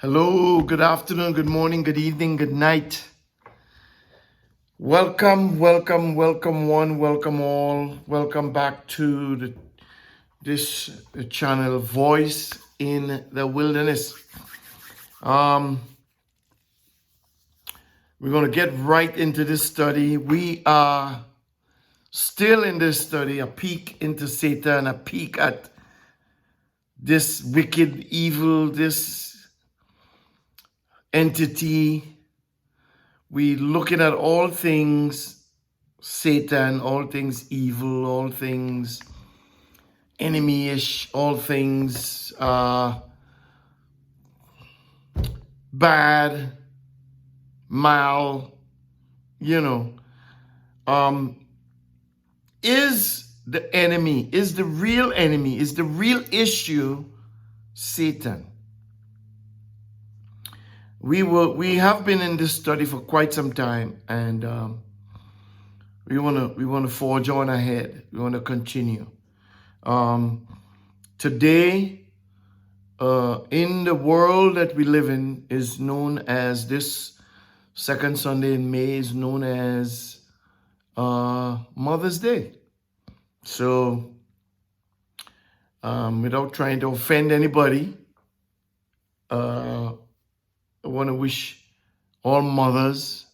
Hello, good afternoon, good morning, good evening, good night. Welcome one, welcome all. Welcome back to this channel, Voice in the Wilderness. We're going to get right into this study. We are still in this study, a peek into Satan, a peek at this wicked, evil, this entity. We looking at all things Satan, all things evil, all things enemy-ish, all things bad, mal, is the enemy, is the real enemy, is the real issue Satan? We have been in this study for quite some time, and we want to forge on ahead. We want to continue. Today, in the world that we live in, is known as this second Sunday in May is known as Mother's Day. So, without trying to offend anybody, I want to wish all mothers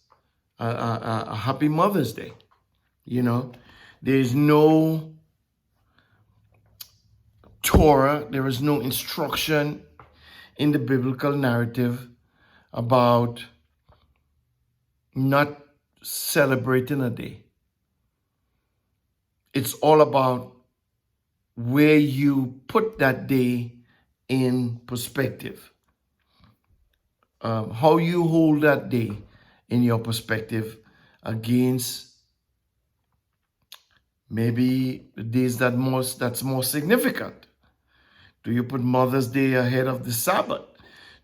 a happy Mother's Day. There's no Torah, there is no instruction in the biblical narrative about not celebrating a day. It's all about where you put that day in perspective. How you hold that day in your perspective against maybe the days that's more significant. Do you put Mother's Day ahead of the Sabbath?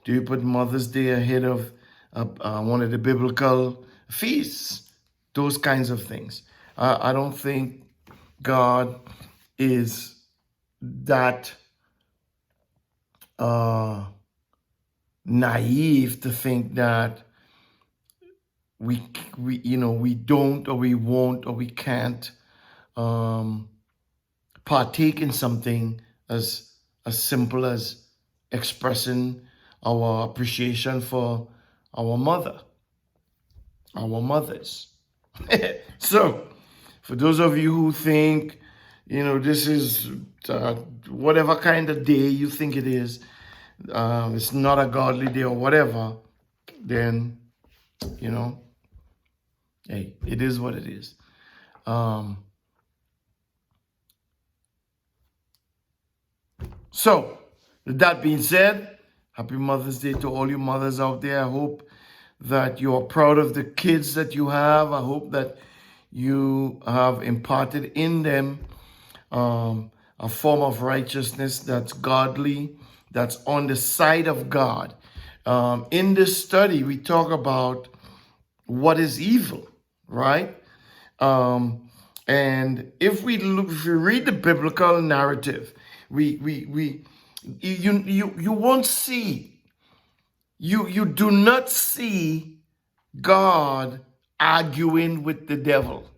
Do you put Mother's Day ahead of one of the biblical feasts? Those kinds of things. I don't think God is that naive to think that we don't, or we won't, or we can't partake in something as simple as expressing our appreciation for our mothers. So, for those of you who think, this is whatever kind of day you think it is, it's not a godly day or whatever, then, hey, it is what it is. So, with that being said, happy Mother's Day to all you mothers out there. I hope that you are proud of the kids that you have. I hope that you have imparted in them a form of righteousness that's godly, that's on the side of God. In this study, we talk about what is evil, right? And if we read the biblical narrative, you won't see, you do not see God arguing with the devil.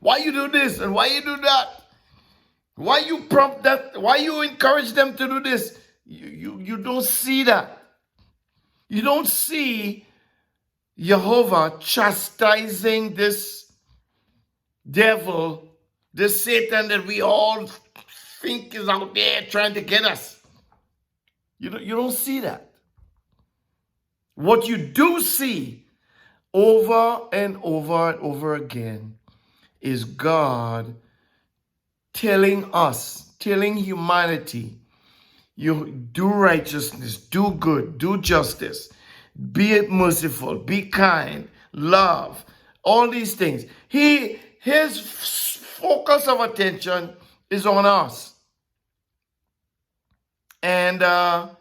Why you do this and why you do that? Why you prompt that? Why you encourage them to do this? You don't see that. You don't see Jehovah chastising this devil, this Satan that we all think is out there trying to get us. You don't see that. What you do see over and over and over again is God telling us, telling humanity, you do righteousness, do good, do justice, be merciful, be kind, love, all these things. His focus of attention is on us. And I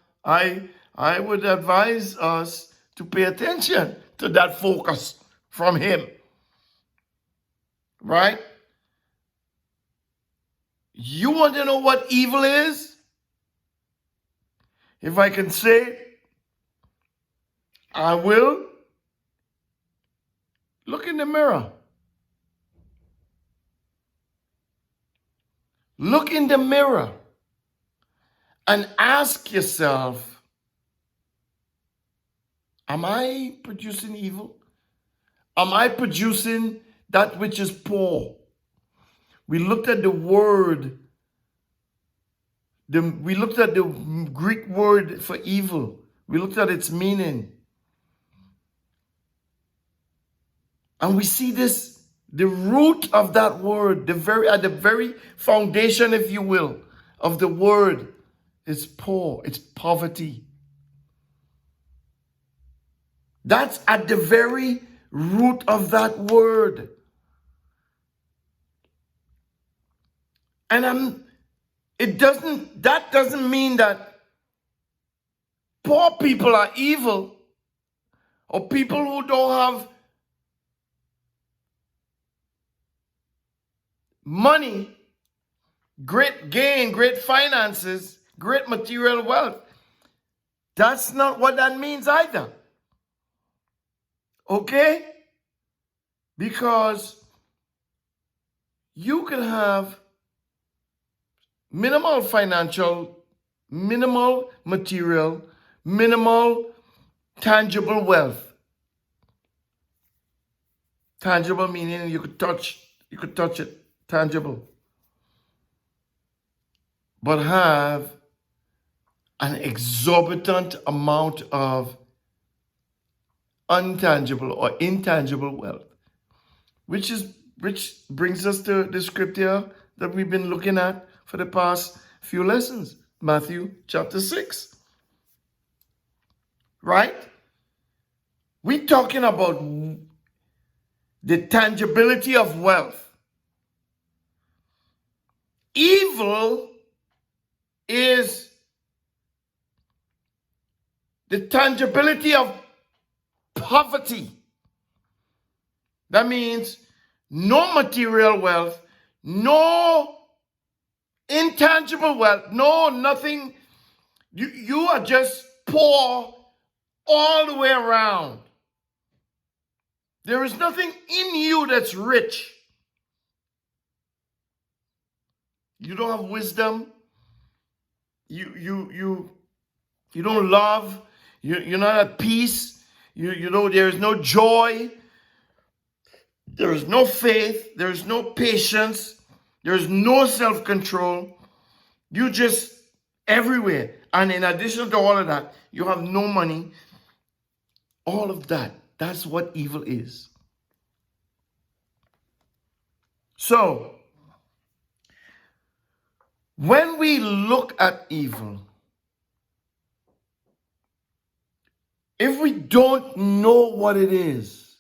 would advise us to pay attention to that focus from him. Right? You want to know what evil is? If I can say, I will look in the mirror. Look in the mirror and ask yourself, am I producing evil? Am I producing that which is poor? We looked at the word. We looked at the Greek word for evil. We looked at its meaning. And we see this, the root of that word, at the very foundation, if you will, of the word is poor. It's poverty. That's at the very root of that word. And that doesn't mean that poor people are evil, or people who don't have money, great gain, great finances, great material wealth. That's not what that means either. Okay? Because you can have minimal financial, minimal material, minimal tangible wealth. Tangible meaning you could touch it, tangible. But have an exorbitant amount of untangible or intangible wealth, which brings us to the scripture that we've been looking at for the past few lessons, Matthew chapter 6. Right? We're talking about the tangibility of wealth. Evil is the tangibility of poverty. That means no material wealth, no intangible wealth, no nothing. You are just poor all the way around. There is nothing in you that's rich. You don't have wisdom. You don't love. You're not at peace. You know, there is no joy. There is no faith. There is no patience. There is no self-control. You just everywhere. And in addition to all of that, you have no money. All of that. That's what evil is. So, when we look at evil, if we don't know what it is,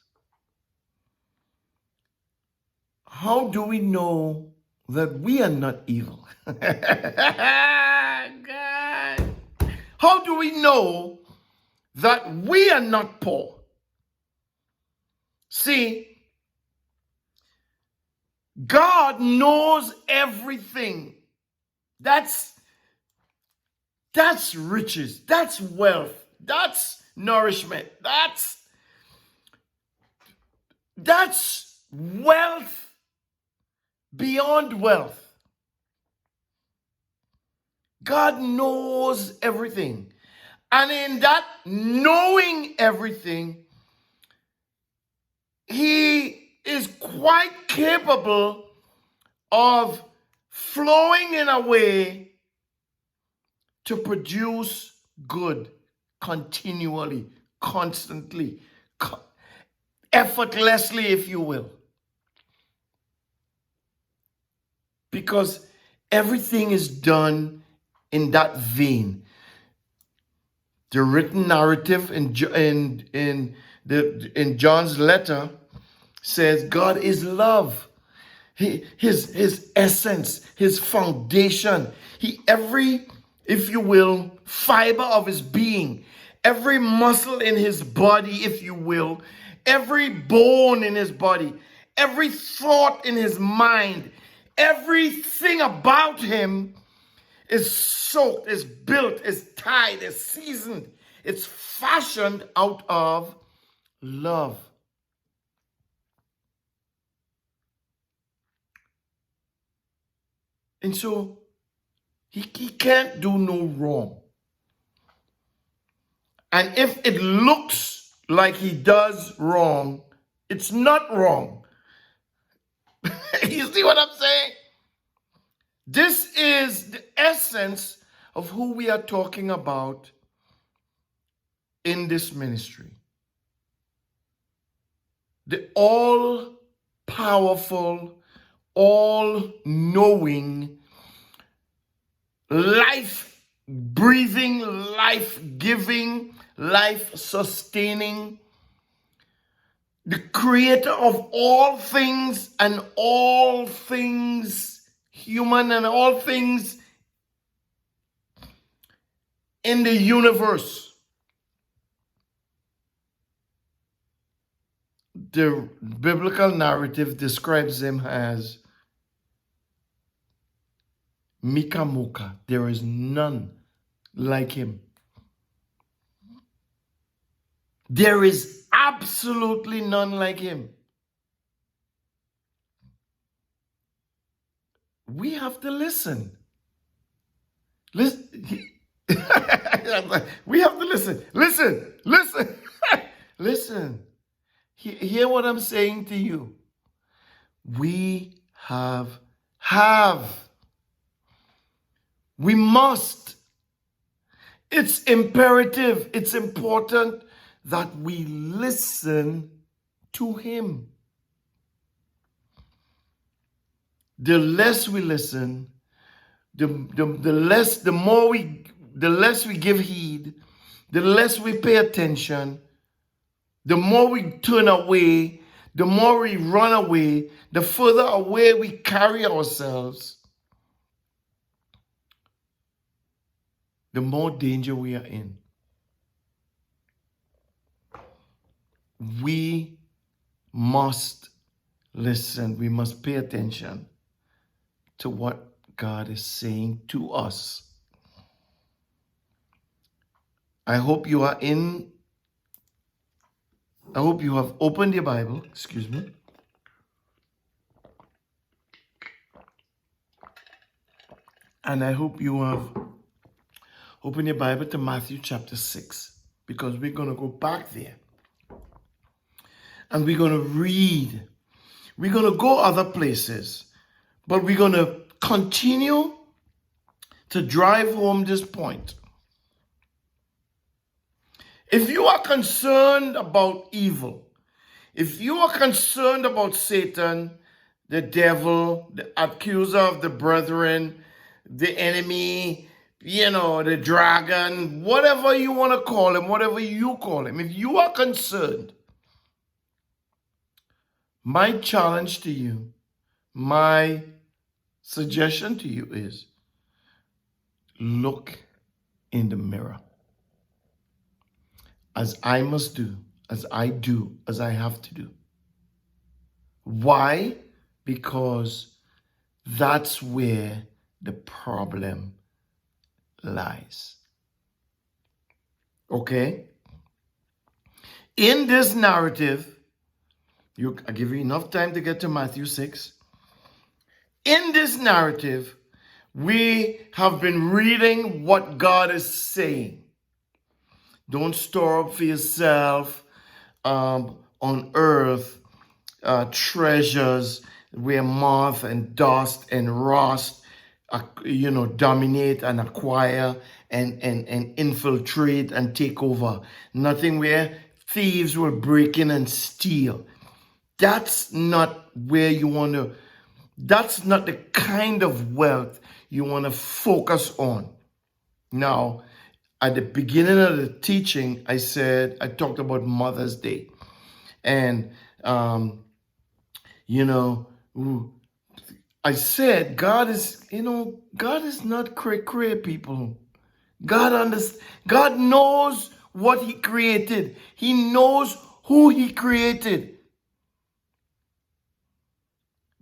how do we know that we are not evil? God. How do we know that we are not poor? See, God knows everything. That's riches. That's wealth. That's nourishment. That's wealth beyond wealth. God knows everything. And in that knowing everything, He is quite capable of flowing in a way to produce good continually, constantly, effortlessly, if you will. Because everything is done in that vein. The written narrative in John's letter says God is love. His essence, his foundation, every, if you will, fiber of his being, every muscle in his body, if you will, every bone in his body, every thought in his mind, everything about him is soaked, is built, is tied, is seasoned. It's fashioned out of love. And so he can't do no wrong. And if it looks like he does wrong, it's not wrong. You see what I'm saying? This is the essence of who we are talking about in this ministry. The all-powerful, all-knowing, life-breathing, life-giving, life-sustaining, the creator of all things and all things human and all things in the universe. The biblical narrative describes him as Mika Muka. There is none like him. There is absolutely none like him. We have to listen. Listen. We have to listen. Listen. Listen. Hear what I'm saying to you. We have. We must. It's imperative. It's important that we listen to him. The less we listen, the less we give heed, the less we pay attention, the more we turn away, the more we run away, the further away we carry ourselves, the more danger we are in. We must listen. We must pay attention to what God is saying to us. I hope you have opened your Bible, excuse me. And I hope you have opened your Bible to Matthew chapter 6, because we're going to go back there. And we're going to read. We're going to go other places. But we're going to continue to drive home this point. If you are concerned about evil, if you are concerned about Satan, the devil, the accuser of the brethren, the enemy, the dragon, whatever you want to call him, whatever you call him, if you are concerned, my challenge to you, my suggestion to you is look in the mirror. As I must do, as I do, as I have to do. Why? Because that's where the problem lies. Okay? In this narrative, I give you enough time to get to Matthew 6. In this narrative, we have been reading what God is saying. Don't store up for yourself on earth treasures where moth and dust and rust, dominate and acquire and infiltrate and take over. Nothing where thieves will break in and steal. That's not where you want to. That's not the kind of wealth you want to focus on. Now, at the beginning of the teaching, I talked about Mother's Day. And, I said, God is not cray-cray, people. God knows what he created. He knows who he created.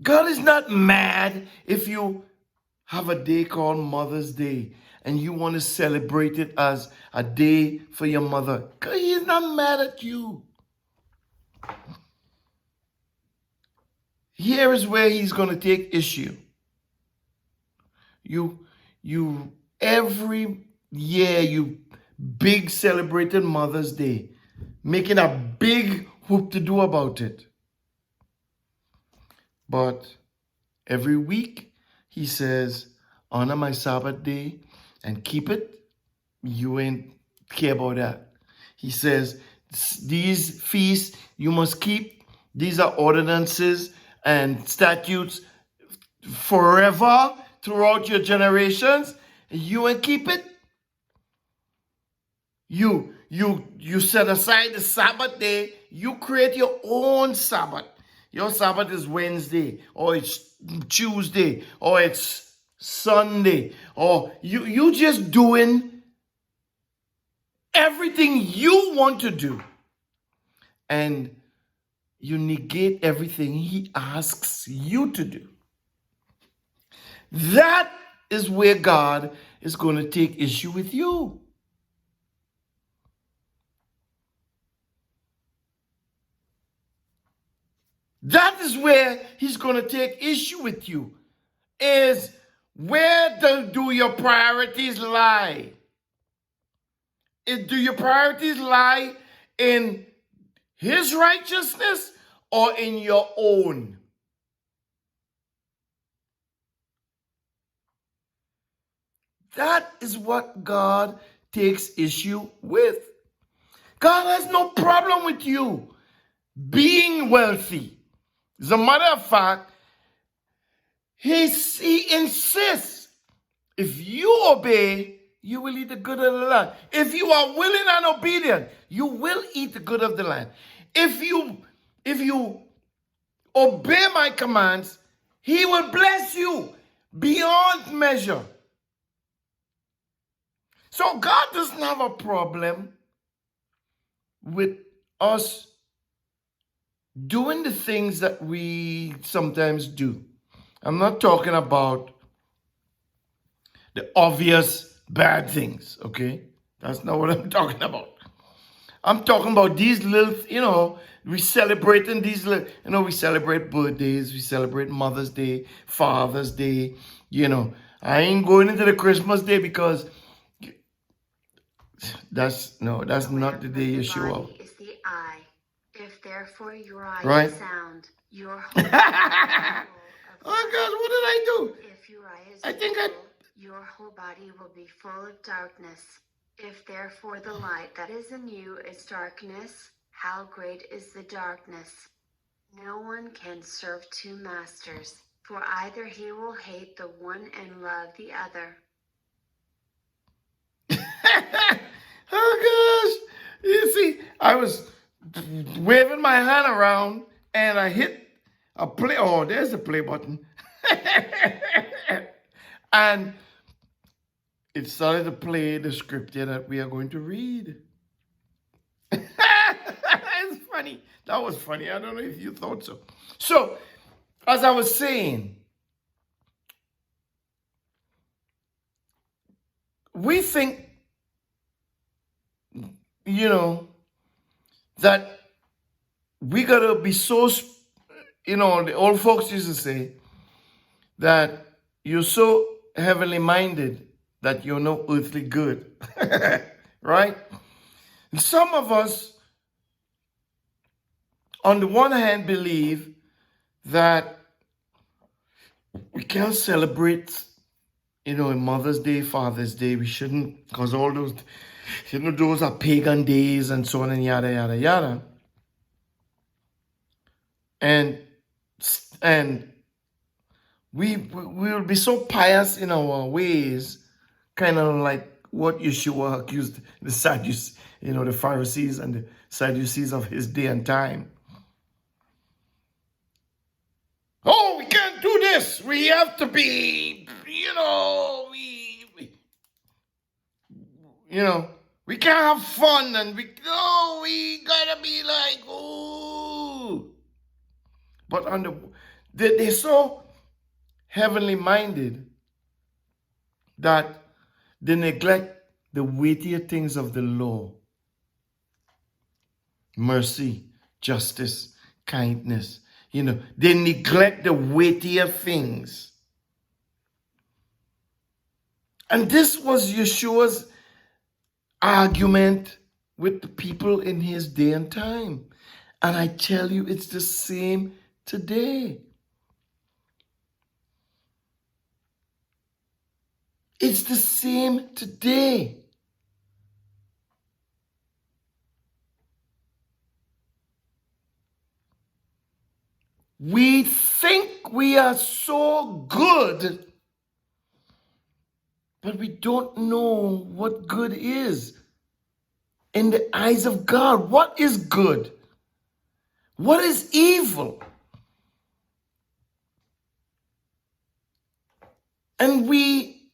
God is not mad if you have a day called Mother's Day and you want to celebrate it as a day for your mother, he's not mad at you. Here is where he's going to take issue. You every year you big celebrated Mother's Day, making a big whoop to do about it. But every week he says, honor my Sabbath day and keep it. You ain't care about that. He says, these feasts you must keep. These are ordinances and statutes forever throughout your generations. You ain't keep it. You set aside the Sabbath day. You create your own Sabbath. Your Sabbath is Wednesday, or it's Tuesday, or it's Sunday, or you just doing everything you want to do. And you negate everything he asks you to do. That is where God is going to take issue with you. That is where he's going to take issue with you. Is where do your priorities lie? Do your priorities lie in his righteousness or in your own? That is what God takes issue with. God has no problem with you being wealthy. As a matter of fact, he insists, if you obey, you will eat the good of the land. If you are willing and obedient, you will eat the good of the land. If you obey my commands, he will bless you beyond measure. So God doesn't have a problem with us doing the things that we sometimes do. I'm not talking about the obvious bad things, okay? That's not what I'm talking about. I'm talking about these little, we celebrating these little, we celebrate birthdays, we celebrate Mother's Day, Father's Day, I ain't going into the Christmas Day because that's not the day you show up. Is the eye. If therefore your eye Right? is sound, your whole body Oh God, what did I do? If your eye is I think evil, your whole body will be full of darkness. If therefore the light that is in you is darkness, how great is the darkness? No one can serve two masters, for either he will hate the one and love the other. Oh gosh. You see, I was waving my hand around and I hit a play. Oh, there's the play button. And it started to play the scripture that we are going to read. It's funny. That was funny. I don't know if you thought so. So, as I was saying, we think, that we gotta be so, the old folks used to say that you're so heavenly minded that you're no earthly good. Right? And some of us, on the one hand, believe that we can't celebrate, in Mother's Day, Father's Day. We shouldn't, because all those, those are pagan days and so on and yada, yada, yada. And we will be so pious in our ways, kind of like what Yeshua accused the Sadducees, the Pharisees and the Sadducees of his day and time. Oh, we can't do this. We have to be, we can't have fun, and we gotta be like, ooh. But they're so heavenly minded that they neglect the weightier things of the law: mercy, justice, kindness. They neglect the weightier things. And this was Yeshua's argument with the people in his day and time. And I tell you, it's the same today. It's the same today. We think we are so good, but we don't know what good is in the eyes of God. What is good? What is evil? And we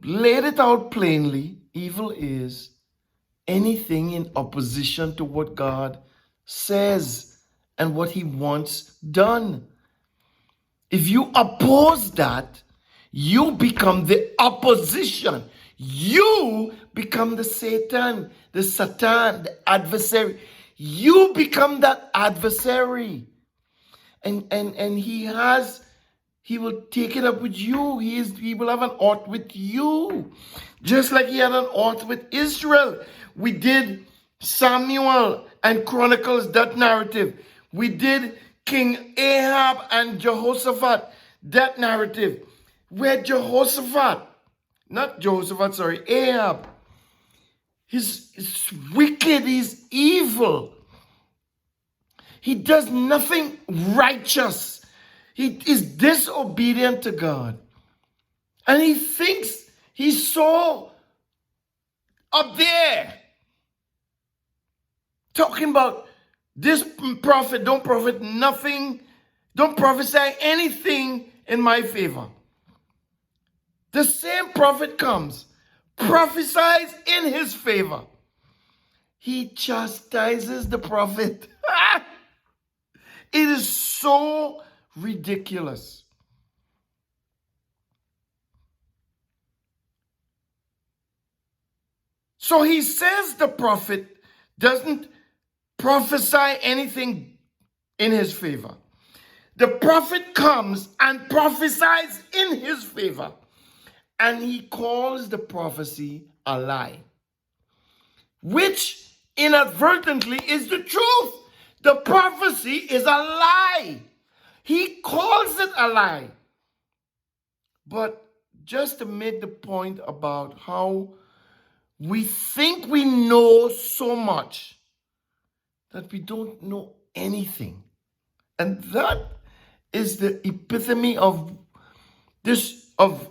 laid it out plainly. Evil is anything in opposition to what God says and what he wants done. If you oppose that, you become the opposition. You become the Satan, the adversary. You become that adversary. And he will take it up with you. He will have an ought with you. Just like he had an ought with Israel. We did Samuel and Chronicles, that narrative. We did King Ahab and Jehoshaphat, that narrative. Where Ahab, he's wicked, he's evil. He does nothing righteous. He is disobedient to God. And he thinks he's so up there. Talking about this prophet, don't prophet nothing, don't prophesy anything in my favor. The same prophet comes, prophesies in his favor. He chastises the prophet. It is so ridiculous. So he says the prophet doesn't prophesy anything in his favor. The prophet comes and prophesies in his favor. And he calls the prophecy a lie, which inadvertently is the truth. The prophecy is a lie. He calls it a lie. But just to make the point about how we think we know so much that we don't know anything. And that is the epitome of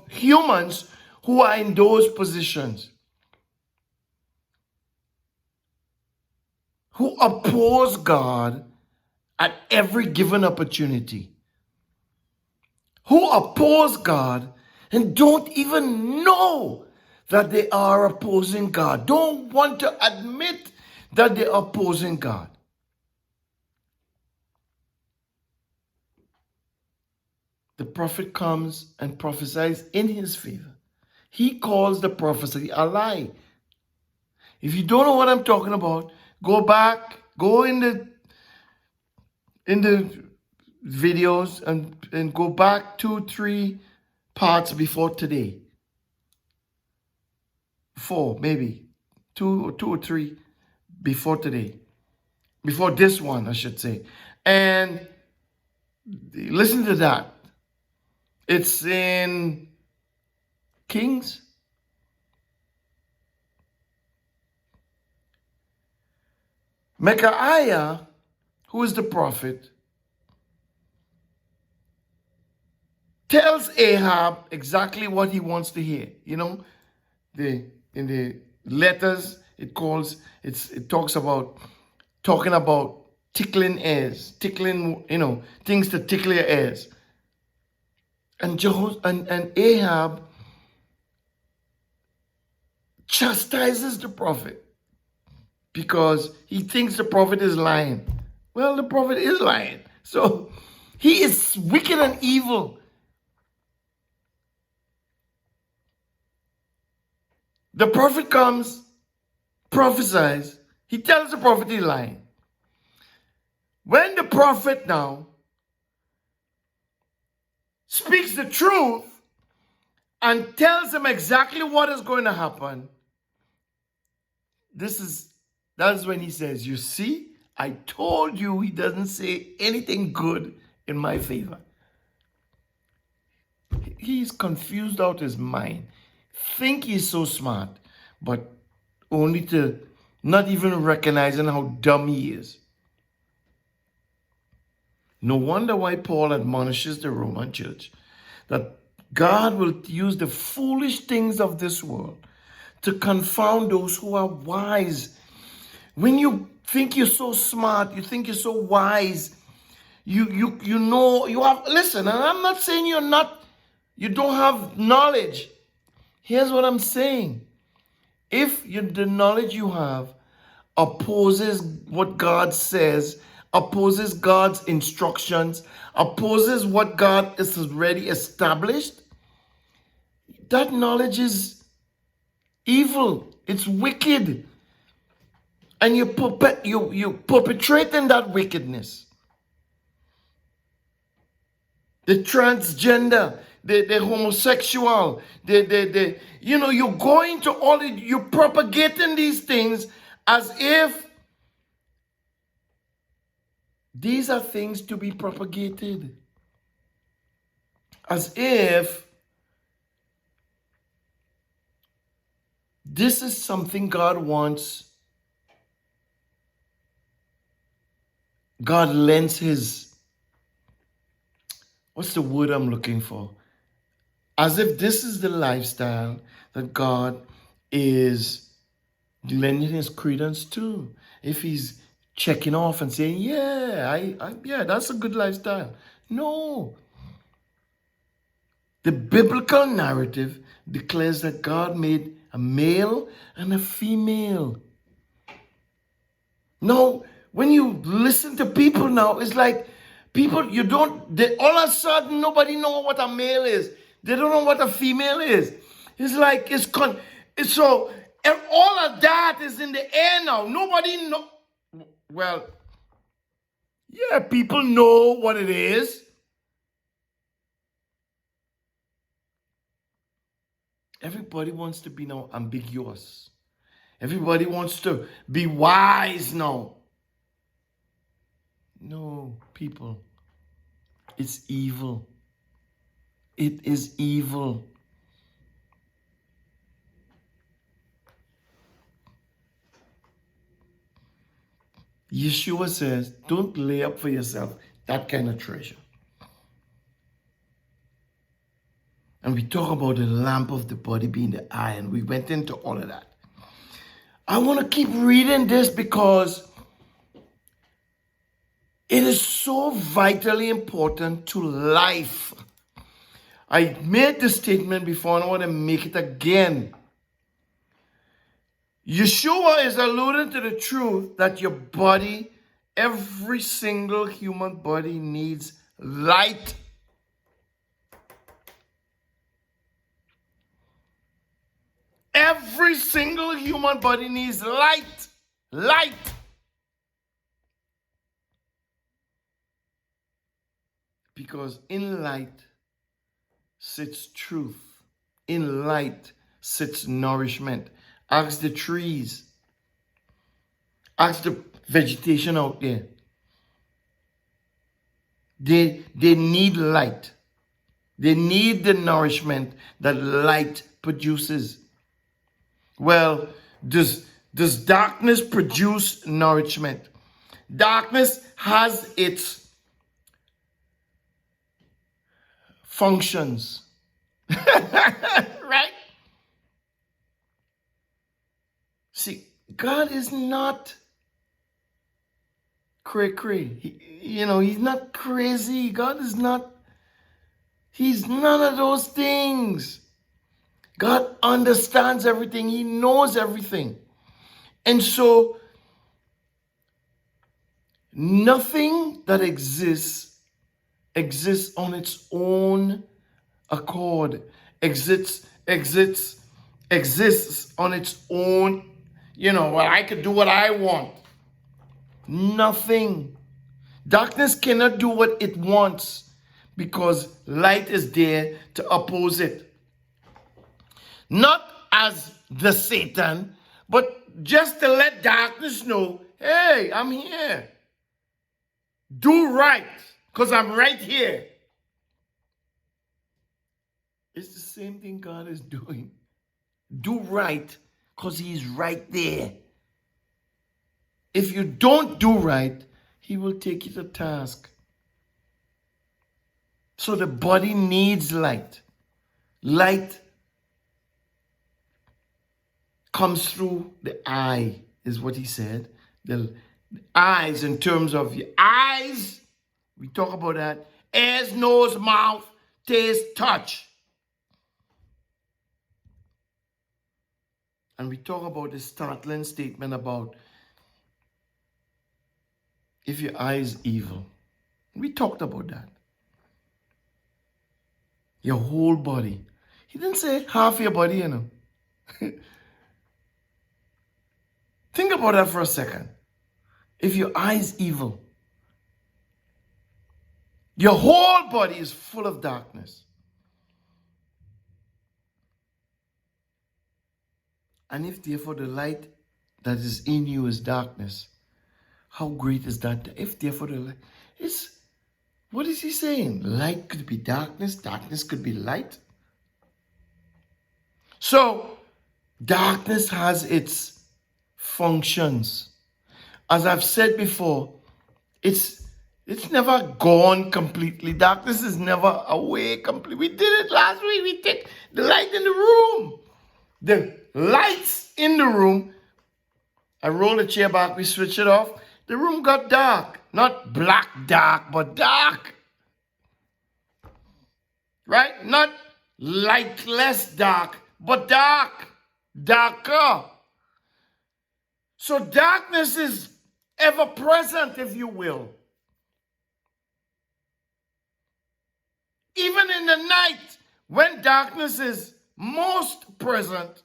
humans who are in those positions, who oppose God at every given opportunity, who oppose God and don't even know that they are opposing God, don't want to admit that they're opposing God. The prophet comes and prophesies in his favor. He calls the prophecy a lie. If you don't know what I'm talking about, go back, go in the videos and go back 2-3 parts before today. 4, maybe. 2 or 3 before today. Before this one, I should say. And listen to that. It's in Kings. Micaiah, who is the prophet, tells Ahab exactly what he wants to hear. You know, in the letters, it talks about talking about tickling ears, things to tickle your ears. And Ahab chastises the prophet because he thinks the prophet is lying. Well, the prophet is lying. So he is wicked and evil. The prophet comes, prophesies. He tells the prophet he's lying. When the prophet now speaks the truth and tells him exactly what is going to happen, that's when he says, you see, I told you he doesn't say anything good in my favor. He's confused out his mind. Think he's so smart, but only to not even recognizing how dumb he is. No wonder why Paul admonishes the Roman church that God will use the foolish things of this world to confound those who are wise. When you think you're so smart, you think you're so wise, you know, you have, listen, and I'm not saying you don't have knowledge. Here's what I'm saying. If the knowledge you have opposes what God says, opposes God's instructions, opposes what God has already established, that knowledge is evil. It's wicked. And you perpetrating that wickedness. The transgender, the homosexual, you're going to you're propagating these things as if these are things to be propagated. As if this is something God wants. God lends his, what's the word I'm looking for? As if this is the lifestyle that God is lending his credence to. If he's checking off and saying, yeah, that's a good lifestyle. No. The biblical narrative declares that God made a male and a female. Now, when you listen to people now, it's like people, all of a sudden, nobody know what a male is. They don't know what a female is. It's like, so all of that is in the air now. Nobody know. Well, yeah, people know what it is. Everybody wants to be now ambiguous. Everybody wants to be wise now. No, people. It's evil. It is evil. Yeshua says, don't lay up for yourself that kind of treasure. And we talk about the lamp of the body being the eye, and we went into all of that. I want to keep reading this because it is so vitally important to life. I made this statement before and I want to make it again. Yeshua is alluding to the truth that your body, every single human body needs light. Every single human body needs light. Light. Because in light sits truth. In light sits nourishment. Ask the trees. Ask the vegetation out there. They need light. They need the nourishment that light produces. Well, does darkness produce nourishment? Darkness has its functions. Right? See, God is not cray-cray. He's not crazy. God is not, he's none of those things. God understands everything. He knows everything. And so, nothing that exists on its own accord, exists exists on its own, well, I could do what I want. Nothing. Darkness cannot do what it wants because light is there to oppose it. Not as the Satan, but just to let darkness know, hey, I'm here. Do right, because I'm right here. It's the same thing God is doing. Do right, because He's right there. If you don't do right, He will take you to task. So the body needs light. Light comes through the eye, is what He said. The eyes, in terms of your eyes, we talk about that. Ears, nose, mouth, taste, touch. And we talk about the startling statement about if your eye is evil. We talked about that. Your whole body. He didn't say half your body, Think about that for a second. If your eye is evil, your whole body is full of darkness. And if therefore the light that is in you is darkness, how great is that? If therefore the light is, what is he saying? Light could be darkness, darkness could be light. So, darkness has its functions. As I've said before, it's never gone completely. Darkness is never away completely. We did it last week. We take the light in the room. The lights in the room, I roll the chair back, we switch it off. The room got dark. Not black dark, but dark. Right? Not lightless dark, but dark. Darker. So darkness is ever present, if you will. Even in the night, when darkness is most present,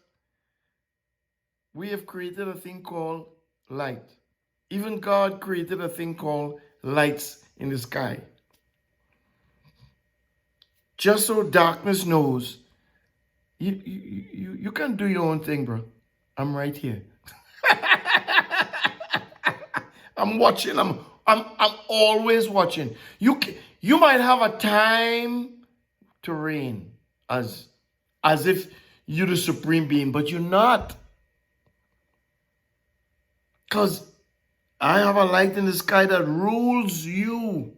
we have created a thing called light. Even God created a thing called lights in the sky. Just so darkness knows, you can do your own thing, bro. I'm right here. I'm watching. I'm always watching. You might have a time to reign as if you're the supreme being, but you're not. Because I have a light in the sky that rules you.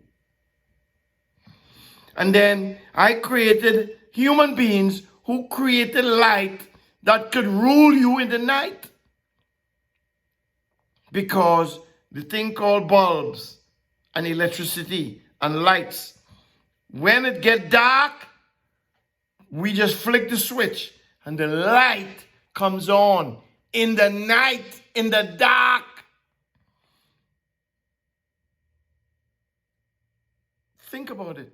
And then I created human beings who created light that could rule you in the night. Because the thing called bulbs and electricity and lights, when it gets dark, we just flick the switch and the light comes on in the night, in the dark. Think about it.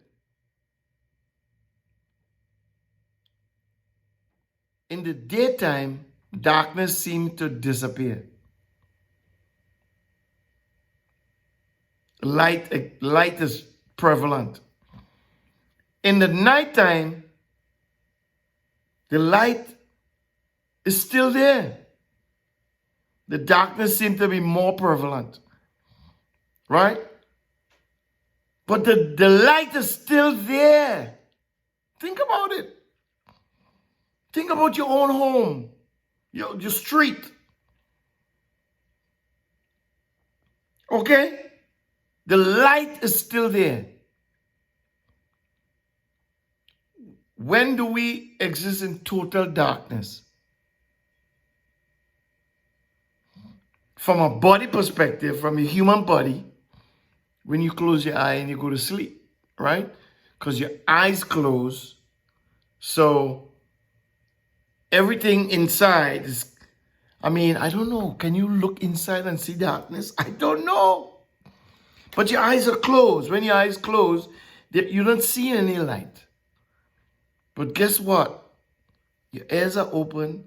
In the daytime, darkness seems to disappear. Light is prevalent. In the nighttime, the light is still there. The darkness seems to be more prevalent. Right? But the light is still there. Think about it. Think about your own home, your street. Okay? The light is still there. When do we exist in total darkness? From a body perspective, from a human body, when you close your eye and you go to sleep, right? Because your eyes close, so everything inside is, I don't know. Can you look inside and see darkness? I don't know. But your eyes are closed. When your eyes close, you don't see any light. But guess what? Your ears are open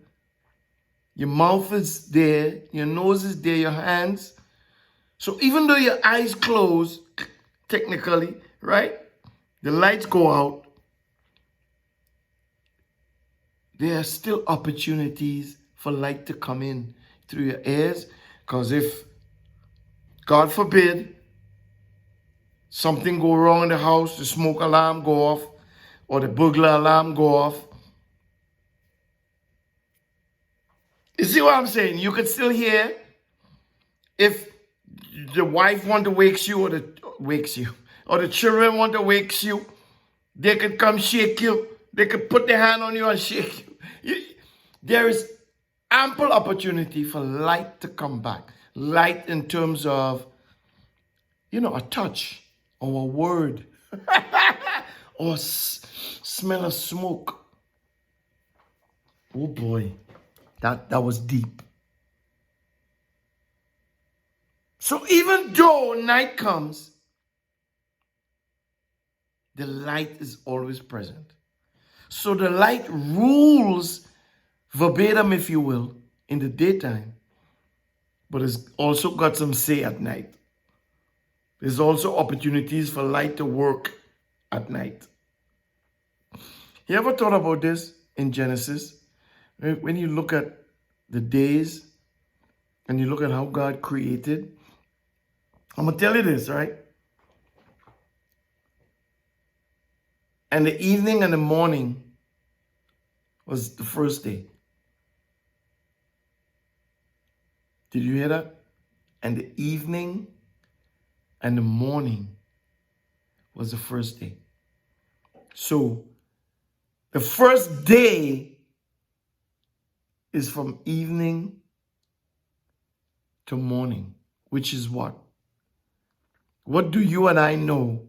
Your mouth is there, your nose is there, your hands. So even though your eyes close, technically, right? The lights go out. There are still opportunities for light to come in through your ears. Because if, God forbid, something go wrong in the house, the smoke alarm go off, or the burglar alarm go off. You see what I'm saying? You could still hear if the wife want to wake you, or the children want to wake you. They could come shake you. They could put their hand on you and shake you. There is ample opportunity for light to come back. Light in terms of, a touch or a word or smell of smoke. Oh boy, that was deep. So even though night comes, the light is always present. So the light rules verbatim, if you will, in the daytime, but it's also got some say at night. There's also opportunities for light to work at night. You ever thought about this in Genesis? When you look at the days and you look at how God created, I'm going to tell you this, right? And the evening and the morning was the first day. Did you hear that? And the evening and the morning was the first day. So the first day is from evening to morning, which is what? What do you and I know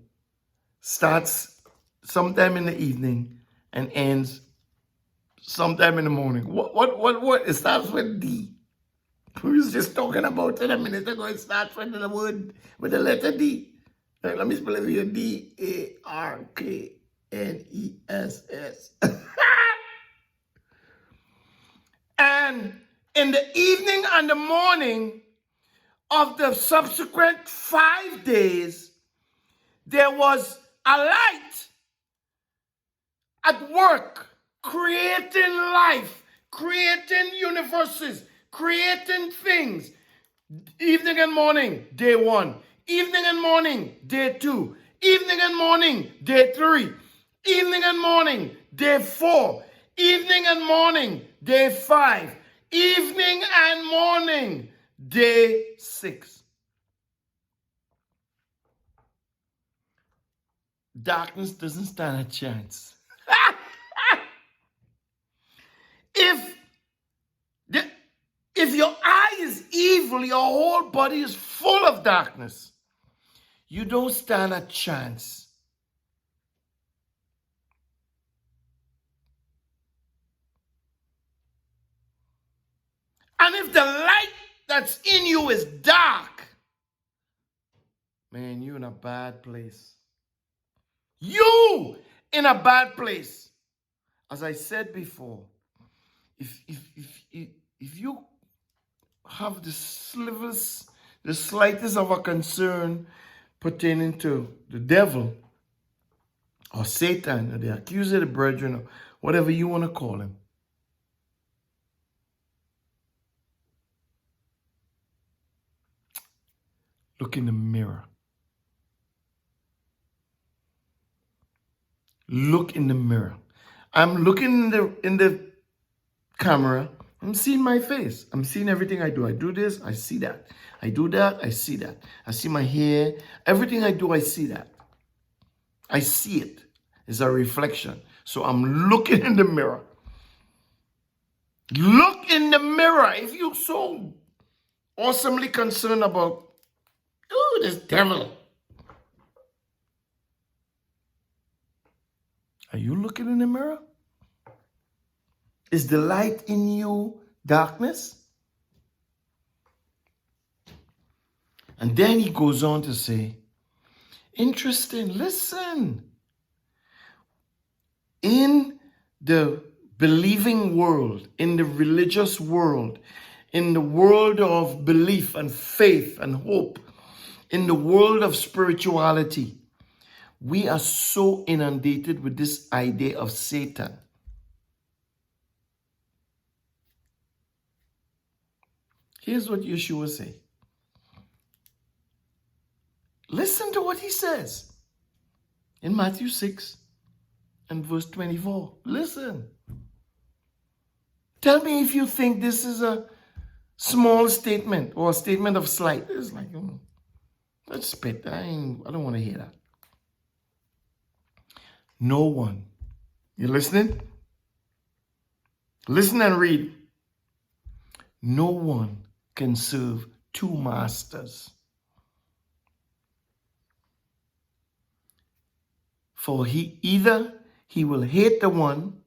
starts sometime in the evening and ends sometime in the morning? What? It starts with D. We was just talking about it a minute ago. It starts with the word, with the letter D. Right, let me spell it for you. D-A-R-K-N-E-S-S. And in the evening and the morning of the subsequent 5 days, there was a light at work, creating life, creating universes, creating things. Evening and morning, day 1. Evening and morning, day 2. Evening and morning, day 3. Evening and morning, day 4. Evening and morning, day 5. Evening and morning, day 6. Darkness doesn't stand a chance. If your eye is evil, your whole body is full of darkness. You don't stand a chance. And if the light that's in you is dark, man, you're in a bad place. You in a bad place. As I said before, if you have the slightest of a concern pertaining to the devil or Satan or the accuser of the brethren or whatever you want to call him, look in the mirror. Look in the mirror. I'm looking in the camera. I'm seeing my face. I'm seeing everything I do. I do this, I see that. I do that, I see that. I see my hair. Everything I do, I see that. I see it. It's a reflection. So I'm looking in the mirror. Look in the mirror. If you're so awesomely concerned about, this devil. Are you looking in the mirror? Is the light in you darkness? And then he goes on to say, interesting, listen. In the believing world, in the religious world, in the world of belief and faith and hope, in the world of spirituality, we are so inundated with this idea of Satan. Here's what Yeshua said. Listen to what he says in Matthew 6 and verse 24. Listen. Tell me if you think this is a small statement or a statement of slight. It's like, let's spit. I don't want to hear that. No one. You listening? Listen and read. No one can serve two masters. For either he will hate the one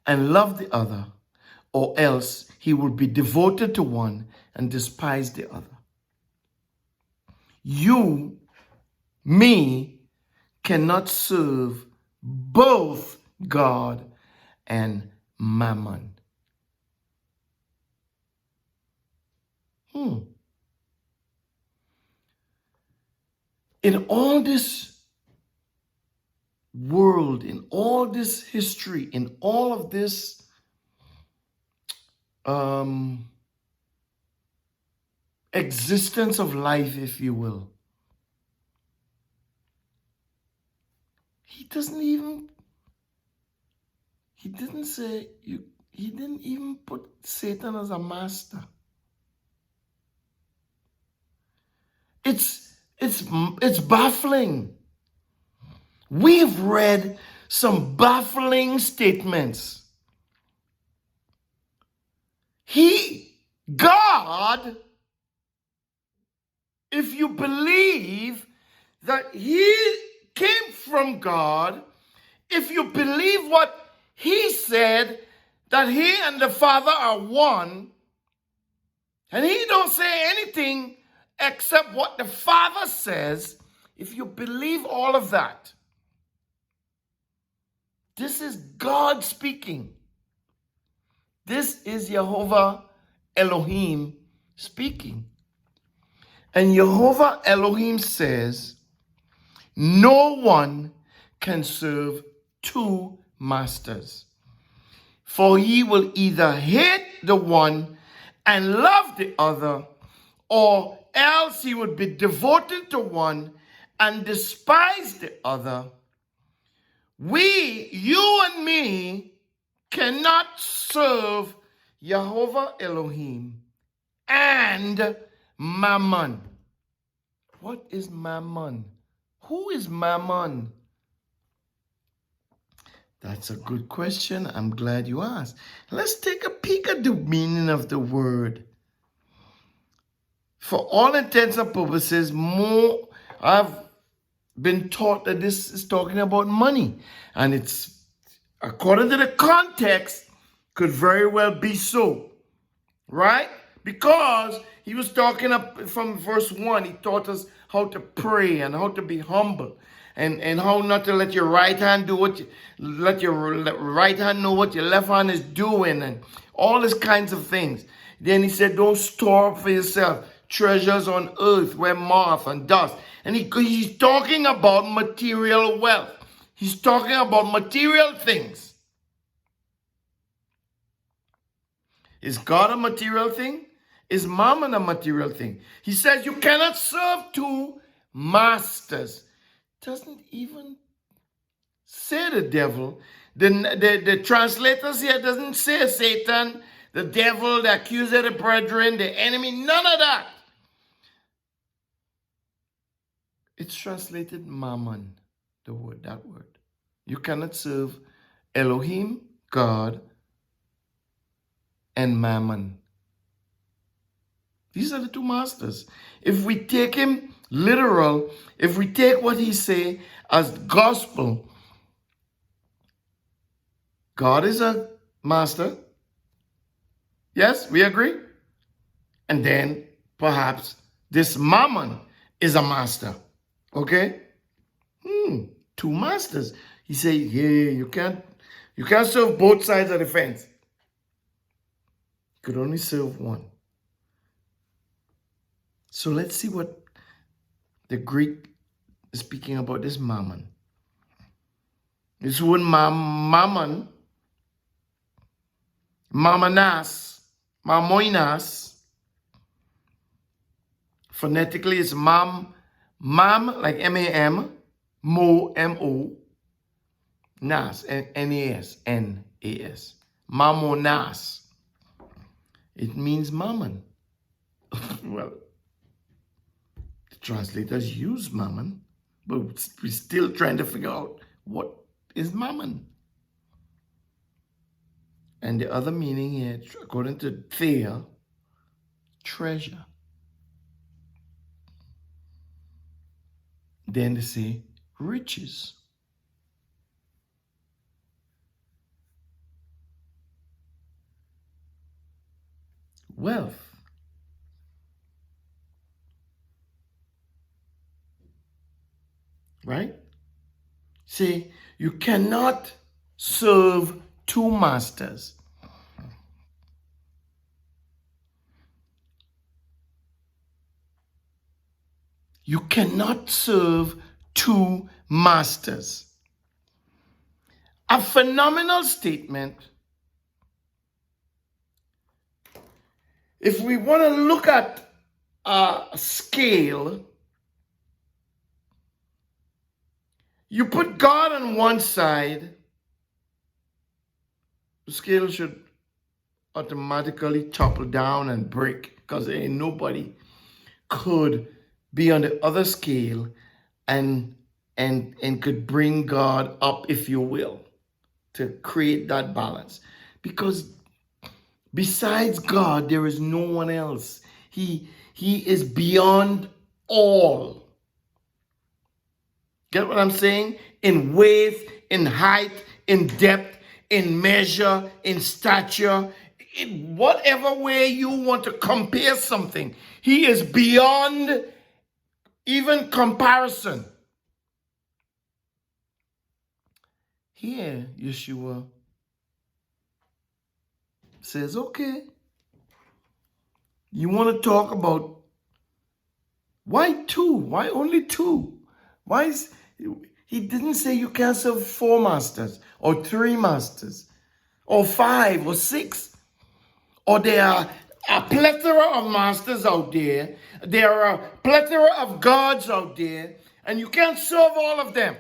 and love the other, or else he will be devoted to one and despise the other. You, me, cannot serve both God and Mammon. In all this world, in all this history, in all of this existence of life, if you will, he didn't even put Satan as a master. It's baffling. We've read some baffling statements. God, if you believe that he came from God, if you believe what he said, that he and the Father are one, and he don't say anything except what the Father says, if you believe all of that, this is God speaking. This is Jehovah Elohim speaking. And Jehovah Elohim says, no one can serve two masters. For he will either hate the one and love the other, or else he would be devoted to one and despise the other. You and me, cannot serve Jehovah Elohim and Mammon. What is Mammon? Who is Mammon? That's a good question. I'm glad you asked. Let's take a peek at the meaning of the word. For all intents and purposes, I've been taught that this is talking about money. And it's, according to the context, could very well be so. Right? Because he was talking up from verse 1. He taught us how to pray and how to be humble. And how not to let your right hand do let your right hand know what your left hand is doing, and all these kinds of things. Then he said, don't store up for yourself treasures on earth where moth and dust. And he's talking about material wealth. He's talking about material things. Is God a material thing? Is Mammon a material thing? He says you cannot serve two masters. Doesn't even say the devil. The translators here doesn't say Satan, the devil, the accuser of the brethren, the enemy, none of that. It's translated Mammon, that word. You cannot serve Elohim, God, and Mammon. These are the two masters. If we take him literal, if we take what he say as gospel, God is a master. Yes, we agree? And then perhaps this Mammon is a master. Okay? Two masters. He say, yeah, you You can't serve both sides of the fence. You could only serve one. So let's see what the Greek is speaking about this mammon. This word mammon, mammonas, mamoinas, phonetically it's mam like M-A-M, mo, M-O, nas, N-A-S, N-A-S, mammonas. It means mammon. Well, the translators use mammon, but we're still trying to figure out what is mammon. And the other meaning here, according to Thea, treasure. Then they say riches. Wealth. Right? See, you cannot serve two masters. You cannot serve two masters. A phenomenal statement. If we want to look at a scale, you put God on one side, the scale should automatically topple down and break, because ain't nobody could be on the other scale and could bring God up, if you will, to create that balance. Because besides God, there is no one else. He is beyond all. Get what I'm saying? In width, in height, in depth, in measure, in stature, in whatever way you want to compare something, he is beyond even comparison. Here, Yeshua says, okay, you want to talk about why two? Why only two? Why is he didn't say you can't serve 4 masters or 3 masters or 5 or 6? Or there are a plethora of masters out there. There are a plethora of gods out there, and you can't serve all of them.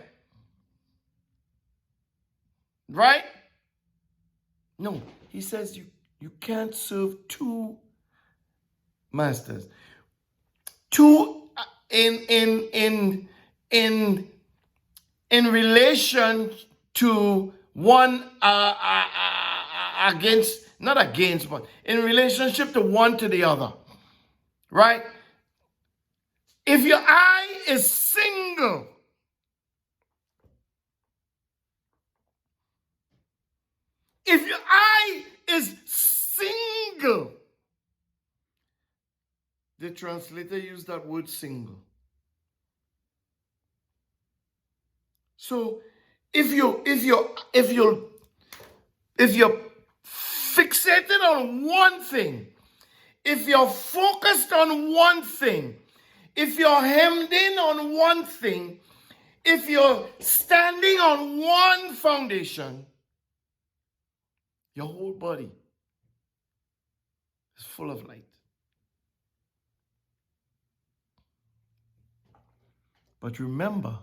Right? No, he says you can't serve 2 masters. 2 in relation to one against, not against, but in relationship to one to the other. Right? If your eye is single, if your eye is single, the translator used that word single. So if you're fixated on one thing, if you're focused on one thing, if you're hemmed in on one thing, if you're standing on one foundation, your whole body is full of light. But remember,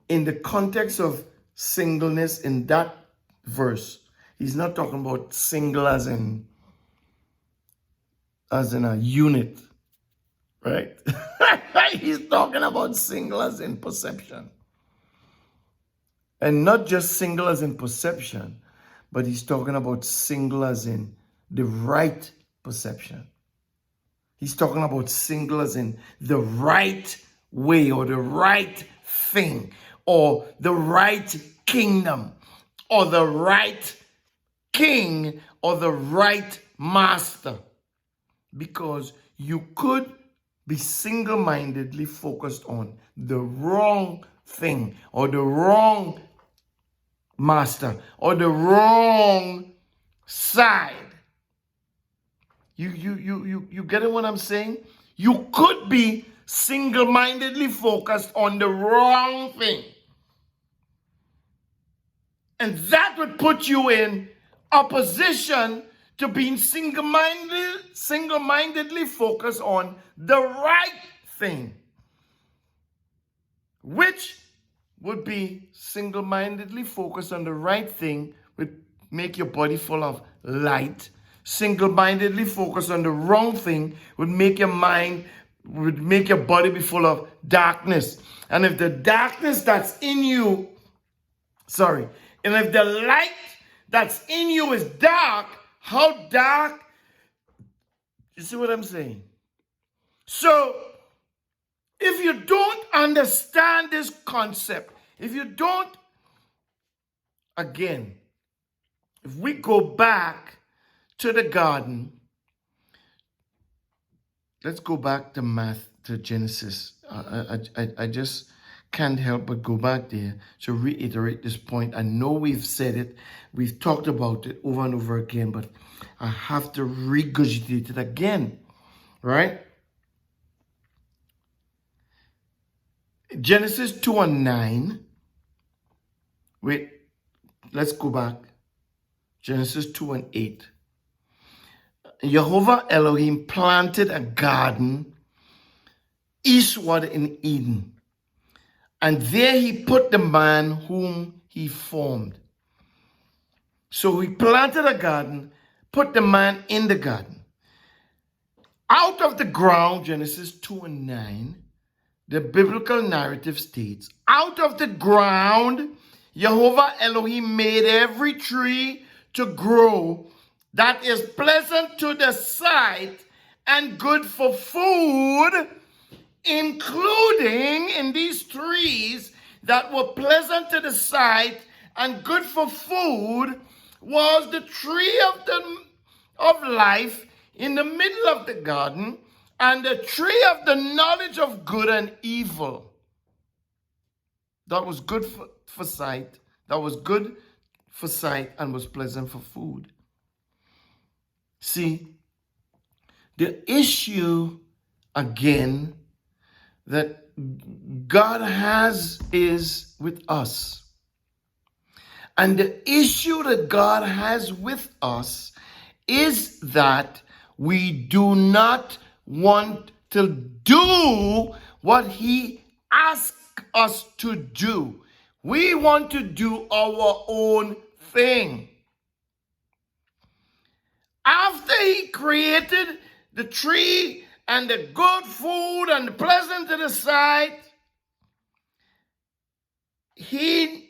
in the context of singleness in that verse, he's not talking about single as in a unit, right? He's talking about single as in perception. And not just single as in perception, but he's talking about single as in the right perception. He's talking about single as in the right way or the right thing or the right kingdom or the right king or the right master. Because you could be single-mindedly focused on the wrong thing or the wrong master or the wrong side. You getting what I'm saying? You could be single-mindedly focused on the wrong thing. And that would put you in opposition to being single-mindedly focused on the right thing, which would be single-mindedly focused on the right thing would make your body full of light. Single-mindedly focused on the wrong thing would make your body be full of darkness. And if the darkness that's in you, and if the light that's in you is dark, how dark? You see what I'm saying? So, if you don't understand this concept, if we go back to the garden, let's go back to Genesis. I just can't help but go back there to reiterate this point. I know we've said it, we've talked about it over and over again, but I have to regurgitate it again, right? Genesis 2:9. Wait, let's go back. Genesis 2:8. Jehovah Elohim planted a garden eastward in Eden, and there he put the man whom he formed. So he planted a garden, put the man in the garden. Out of the ground, Genesis 2:9, the biblical narrative states, out of the ground, Jehovah Elohim made every tree to grow that is pleasant to the sight and good for food, including in these trees that were pleasant to the sight and good for food was the tree of life in the middle of the garden, and the tree of the knowledge of good and evil. That was good for sight. That was good for sight and was pleasant for food. See, the issue again that God has is with us. And the issue that God has with us is that we do not want to do what he asks us to do. We want to do our own thing. After he created the tree and the good food and the pleasant to the sight, he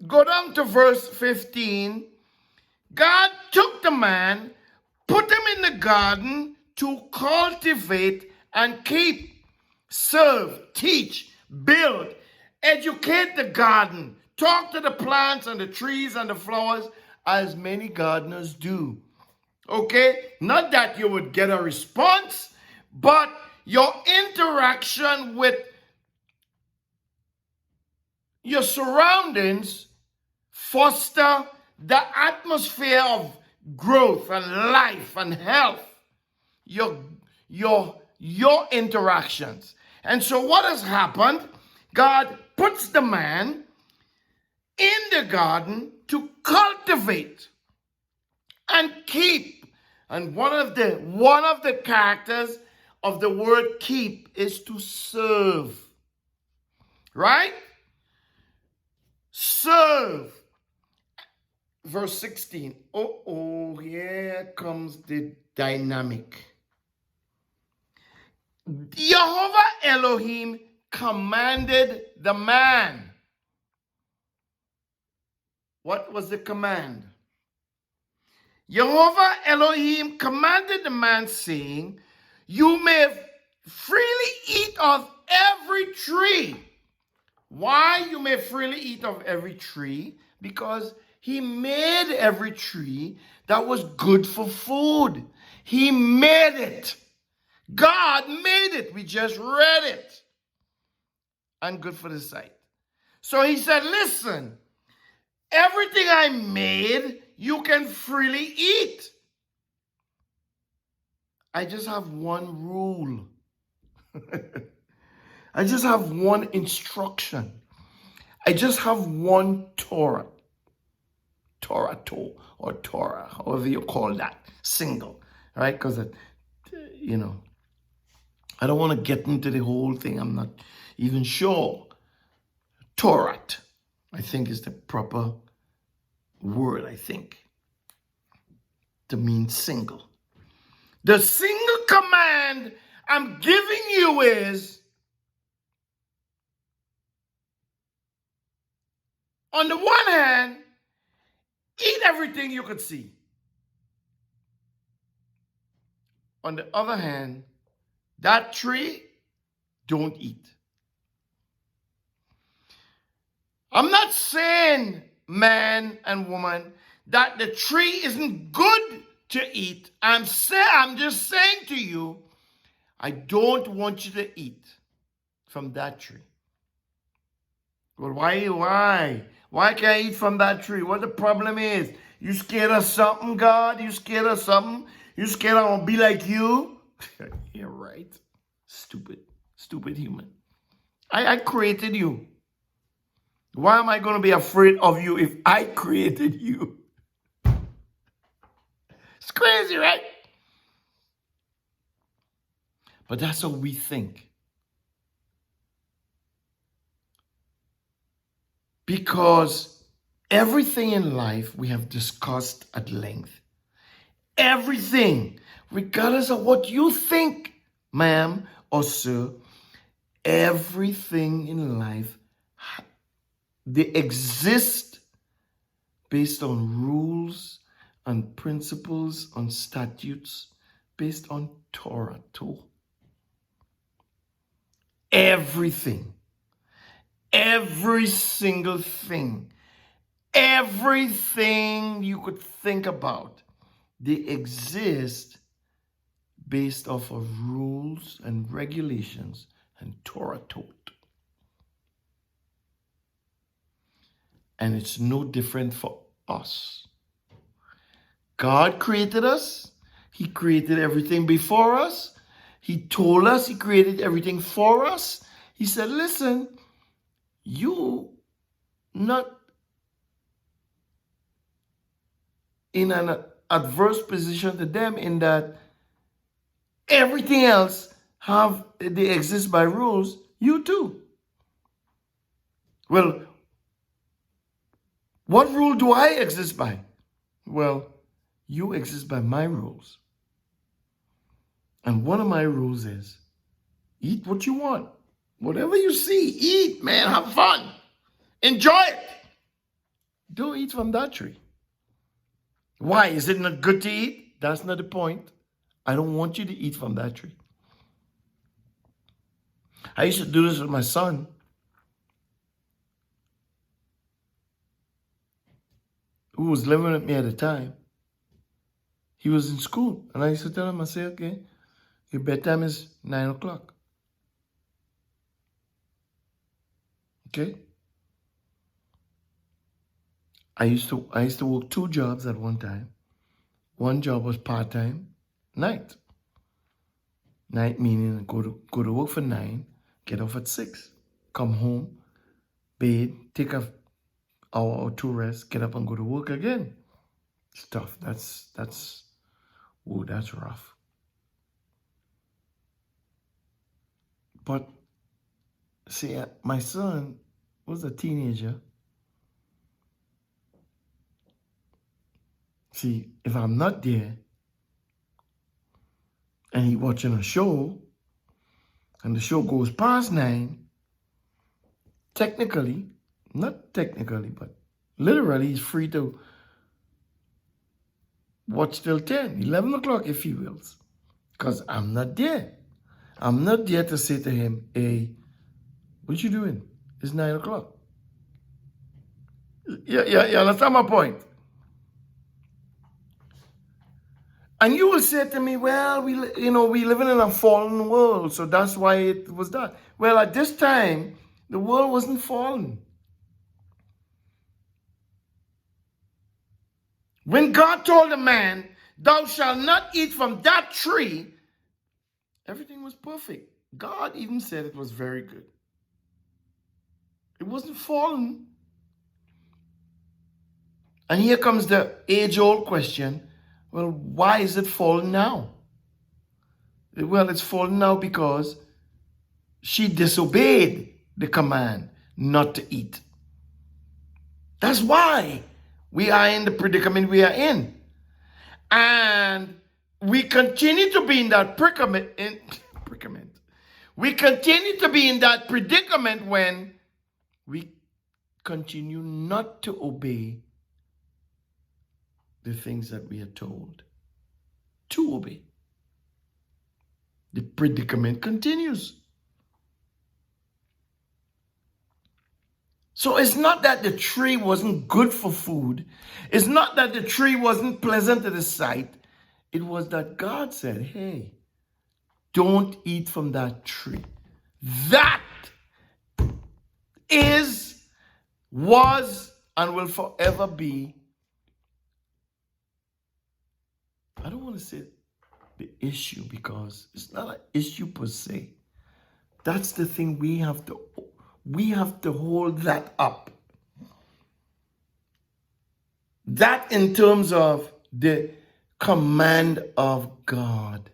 go down to verse 15. God took the man, put him in the garden to cultivate and keep, serve, teach, build, educate the garden, talk to the plants and the trees and the flowers as many gardeners do. Okay? Not that you would get a response, but your interaction with your surroundings foster the atmosphere of growth and life and health. Your interactions. And so what has happened? God puts the man in the garden to cultivate and keep. And one of the characters of the word keep is to serve. Right? Serve. Verse 16. Here comes the dynamic. Jehovah Elohim commanded the man. What was the command? Jehovah Elohim commanded the man, saying, you may freely eat of every tree. Why you may freely eat of every tree? Because he made every tree that was good for food. He made it. God made it. We just read it. And good for the sight. So he said, listen, Everything I made, you can freely eat. I just have one rule. I just have one instruction. I just have one Torah. Torah, or Torah, however you call that, single, right? Because, you know, I don't want to get into the whole thing. I'm not even sure. Torah, I think, is the proper word, I think, to mean single. The single command I'm giving you is, on the one hand, eat everything you could see. On the other hand, that tree, don't eat. I'm not saying, man and woman, that the tree isn't good to eat. I'm just saying to you, I don't want you to eat from that tree. Well, why? Why can't I eat from that tree? What the problem is? You scared of something, God? You scared of something? You scared I won't be like you? You're right. Stupid human. I created you. Why am I going to be afraid of you if I created you? It's crazy, right? But that's how we think. Because everything in life we have discussed at length. Everything, regardless of what you think, ma'am or sir, everything in life, they exist based on rules and principles, on statutes, based on Torah too. Everything, every single thing, everything you could think about, they exist based off of rules and regulations and Torah taught. And it's no different for us. God created us. He created everything before us. He told us he created everything for us. He said, listen, you not in an adverse position to them in that everything else they exist by rules. You too. Well, what rule do I exist by? Well, you exist by my rules. And one of my rules is eat what you want. Whatever you see, eat, man. Have fun. Enjoy it. Don't eat from that tree. Why? Is it not good to eat? That's not the point. I don't want you to eat from that tree. I used to do this with my son. Who was living with me at the time. He was in school. And I used to tell him, I say, okay, your bedtime is 9 o'clock. Okay? I used to work 2 jobs at one time. One job was part-time, night. Night meaning go to work for 9, get off at 6, come home, bathe, take an hour or 2 rest, get up and go to work again. It's tough. That's rough. But see, my son was a teenager. See, if I'm not there and he watching a show and the show goes past 9, technically, not technically, but literally he's free to watch till 10, 11 o'clock if he wills. Because I'm not there. I'm not there to say to him, hey, what you doing? It's 9 o'clock. Yeah, understand my point. And you will say to me, well, we living in a fallen world, so that's why it was that. Well, at this time, the world wasn't fallen. When God told the man, thou shalt not eat from that tree, everything was perfect. God even said it was very good. It wasn't fallen. And here comes the age-old question, well, why is it fallen now? Well, it's fallen now because she disobeyed the command not to eat. That's why we are in the predicament we are in. And we continue to be in that predicament. We continue to be in that predicament when we continue not to obey the things that we are told to obey. The predicament continues. So it's not that the tree wasn't good for food. It's not that the tree wasn't pleasant to the sight. It was that God said, hey, don't eat from that tree. That is, was, and will forever be, I don't want to say the issue because it's not an issue per se. That's the thing we have to hold that up. That in terms of the command of God.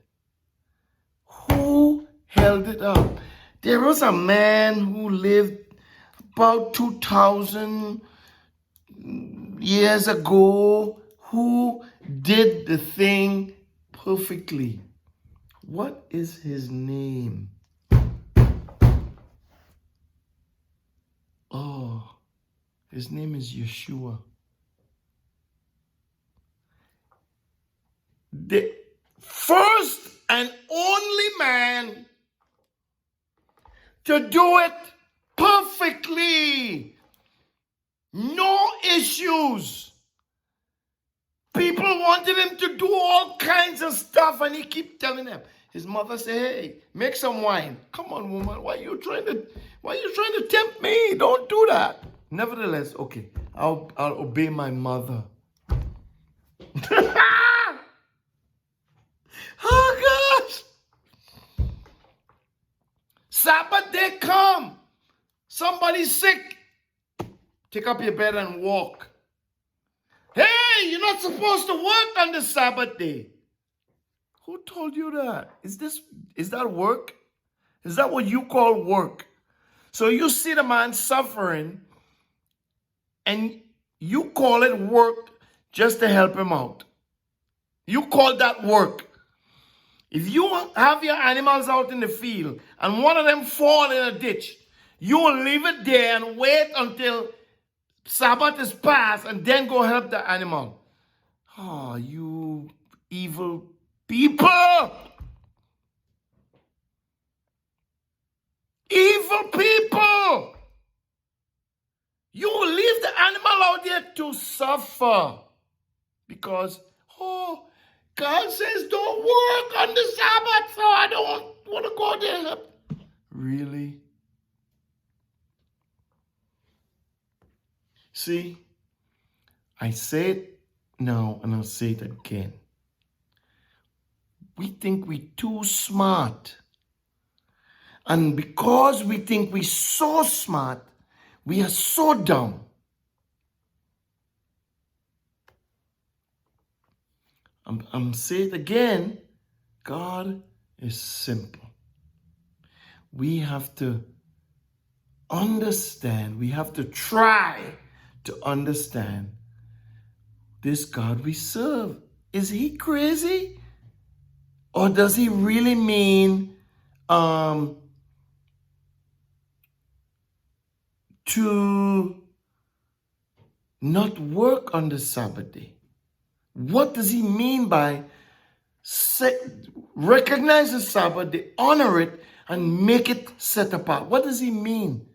Who held it up? There was a man who lived about 2,000 years ago who did the thing perfectly. What is his name? Oh, his name is Yeshua. The first and only man to do it perfectly. No issues. People wanted him to do all kinds of stuff and he keep telling them. His mother said, hey, make some wine. Come on, woman, why are you trying to tempt me? Don't do that. Nevertheless, okay, I'll obey my mother. Oh, gosh. Sabbath day come. Somebody's sick. Take up your bed and walk. Hey, you're not supposed to work on the Sabbath day. Who told you that? Is that work? Is that what you call work? So you see the man suffering and you call it work just to help him out. You call that work. If you have your animals out in the field and one of them fall in a ditch, you will leave it there and wait until Sabbath is past and then go help the animal. Oh, you evil people. Evil people. You will leave the animal out there to suffer. Because, oh, God says don't work on the Sabbath, so I don't want to go there and help. Really? See, I say it now and I'll say it again. We think we're too smart. And because we think we're so smart, we are so dumb. I'm saying it again. God is simple. We have to understand. We have to try to understand this God we serve. Is he crazy? Or does he really mean to not work on the Sabbath day? What does he mean by recognize the Sabbath day, honor it, and make it set apart? What does he mean?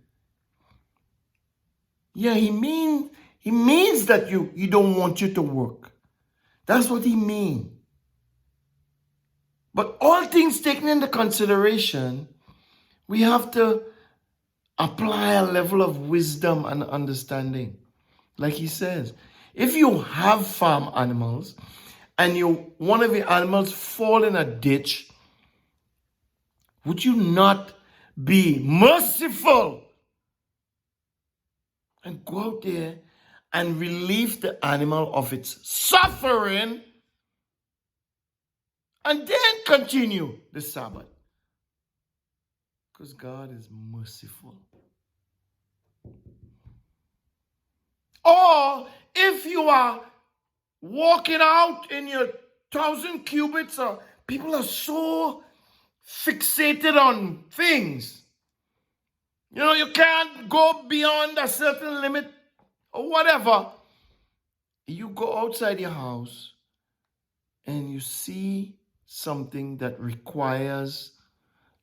Yeah, he means that you don't want you to work. That's what he means. But all things taken into consideration, we have to apply a level of wisdom and understanding. Like he says, If you have farm animals and one of the animals fall in a ditch, would you not be merciful and go out there and relieve the animal of its suffering and then continue the Sabbath? Because God is merciful. Or if you are walking out in your 1,000 cubits, or people are so fixated on things. You can't go beyond a certain limit or whatever. You go outside your house and you see something that requires,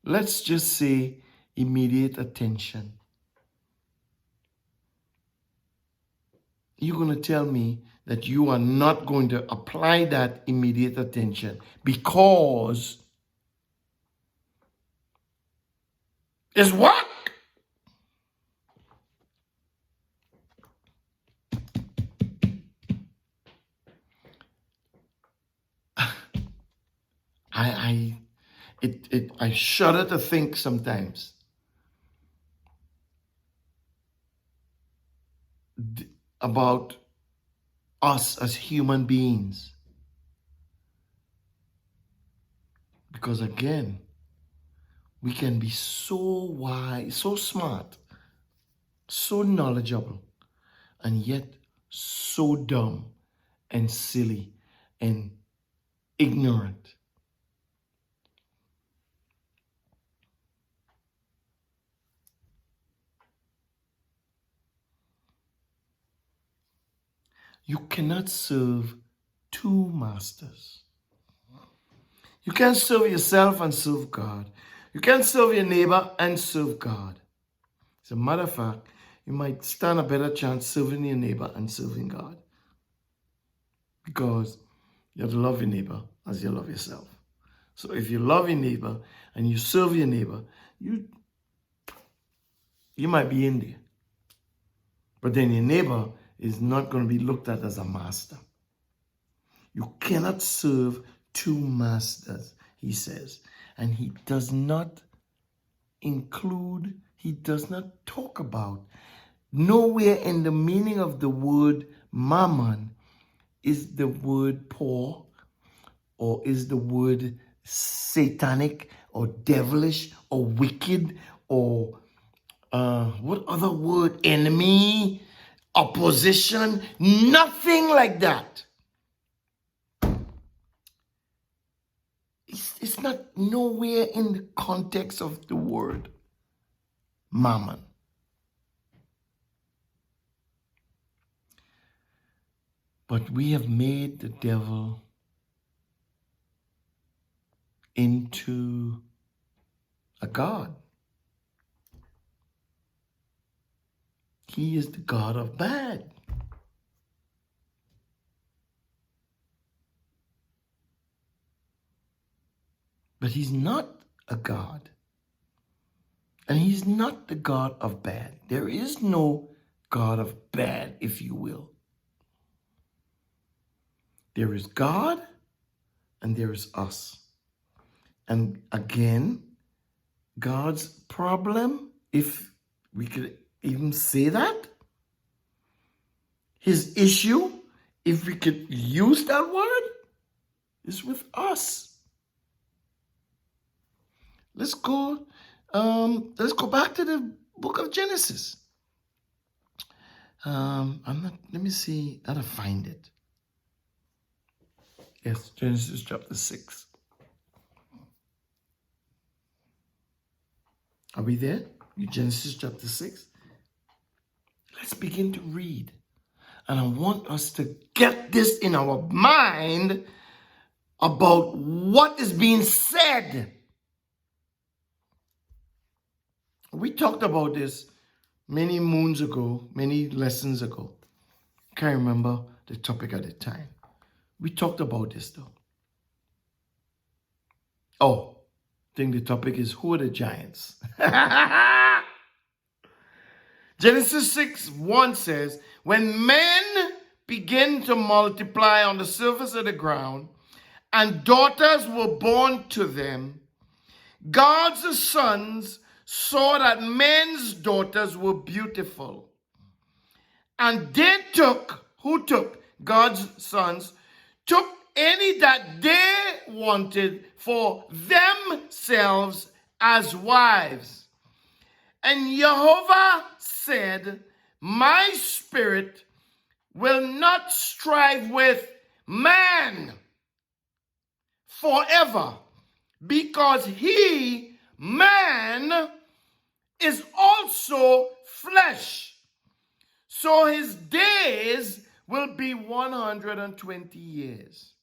let's just say, immediate attention. You're going to tell me that you are not going to apply that immediate attention because it's what? I shudder to think sometimes about us as human beings. Because again, we can be so wise, so smart, so knowledgeable, and yet so dumb and silly and ignorant. You cannot serve two masters. You can't serve yourself and serve God. You can't serve your neighbor and serve God. As a matter of fact, you might stand a better chance serving your neighbor and serving God. Because you have to love your neighbor as you love yourself. So if you love your neighbor and you serve your neighbor, you might be in there. But then your neighbor is not going to be looked at as a master. You cannot serve two masters, he says. And he does not talk about, nowhere in the meaning of the word mammon is the word poor, or is the word satanic, or devilish, or wicked, or what other word? Enemy, opposition, nothing like that. It's not nowhere in the context of the word mammon. But we have made the devil into a god. He is the god of bad. But he's not a god. And he's not the god of bad. There is no god of bad, if you will. There is God and there is us. And again, God's problem, if we could even say that, his issue, if we could use that word, is with us. Let's go back to the book of Genesis. Let me see how to find it. Yes, Genesis chapter 6. Are we there? Genesis chapter 6. Let's begin to read. And I want us to get this in our mind about what is being said. We talked about this many moons ago, many lessons ago. Can't remember the topic at the time. We talked about this though. Oh, I think the topic is, who are the giants? Genesis 6:1 says, when men began to multiply on the surface of the ground, and daughters were born to them, God's sons saw that men's daughters were beautiful. And they took, who took? God's sons, took any that they wanted for themselves as wives. And Jehovah said, my spirit will not strive with man forever, because he, man, is also flesh. So his days will be 120 years.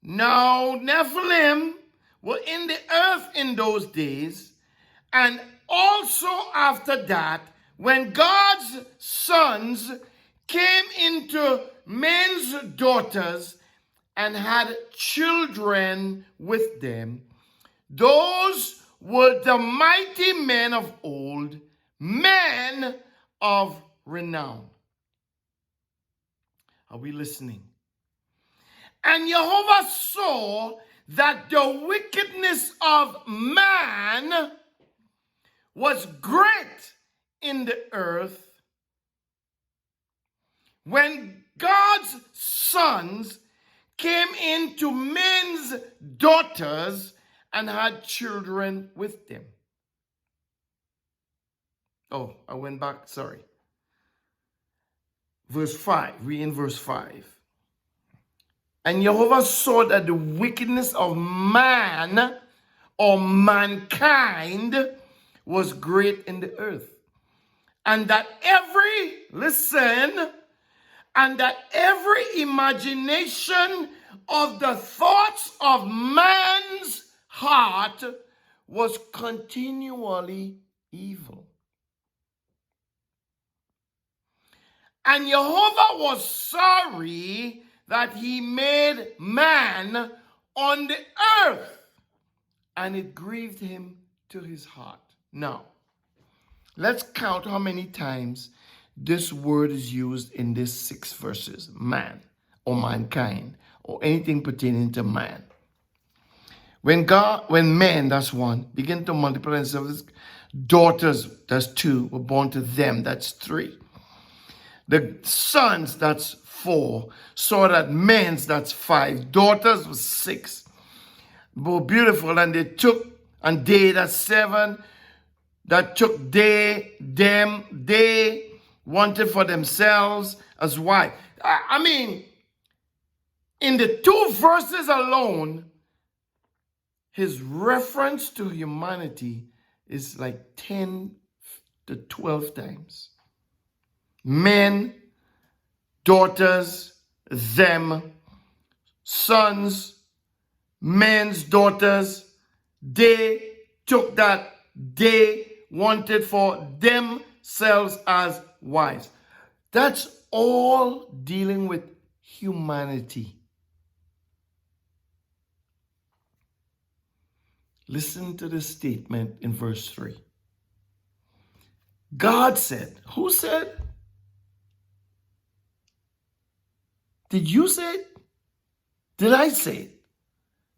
Now Nephilim were in the earth in those days, and also after that, when God's sons came into men's daughters and had children with them, those were the mighty men of old, men of renown. Are we listening? And Jehovah saw that the wickedness of man was great in the earth, when God's sons came into men's daughters and had children with them. Oh, I went back, sorry. Verse 5, we in verse 5. And Jehovah saw that the wickedness of man or mankind was great in the earth. And that every imagination of the thoughts of man's heart was continually evil. And Jehovah was sorry that he made man on the earth, and it grieved him to his heart. Now, let's count how many times this word is used in these 6 verses. Man, or mankind, or anything pertaining to man. When men, that's 1, begin to multiply themselves, daughters, that's 2, were born to them, that's 3. The sons, that's 4. Saw that men's, that's 5. Daughters was 6. Were beautiful, and they took, and they, that's 7. That took they wanted for themselves as wife. I mean, in the 2 verses alone, his reference to humanity is like 10 to 12 times. Men, daughters, them, sons, men's daughters, they took that they wanted for themselves as wives. That's all dealing with humanity. Listen to the statement in verse 3. God said, who said? Did you say it? Did I say it?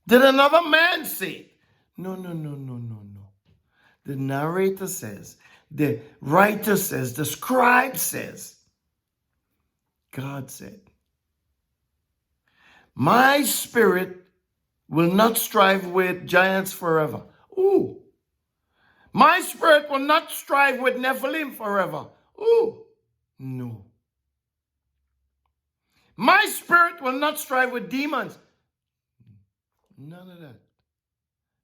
Did another man say it? No. The narrator says, the writer says, the scribe says, God said, my spirit will not strive with giants forever. Ooh. My spirit will not strive with Nephilim forever. Ooh. No. My spirit will not strive with demons. None of that.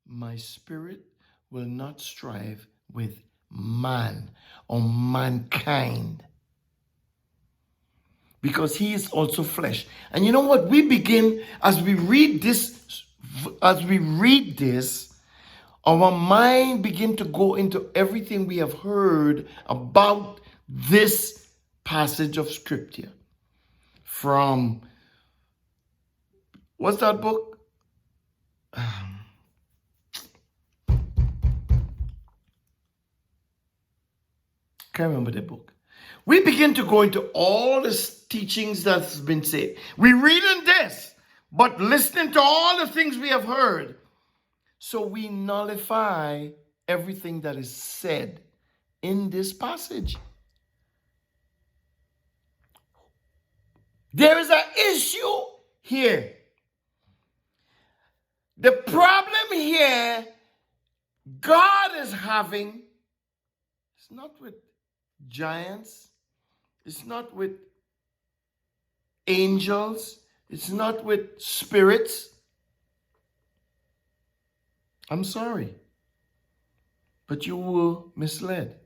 My spirit will not strive with man or mankind, because he is also flesh. And you know what? We begin, as we read this, our mind begin to go into everything we have heard about this passage of scripture. From, what's that book? Can't remember the book. We begin to go into all the teachings that's been said. We read in this, but listening to all the things we have heard, so we nullify everything that is said in this passage. There is an issue here. The problem here God is having, it's not with giants, it's not with angels, it's not with spirits. I'm sorry, but you were misled.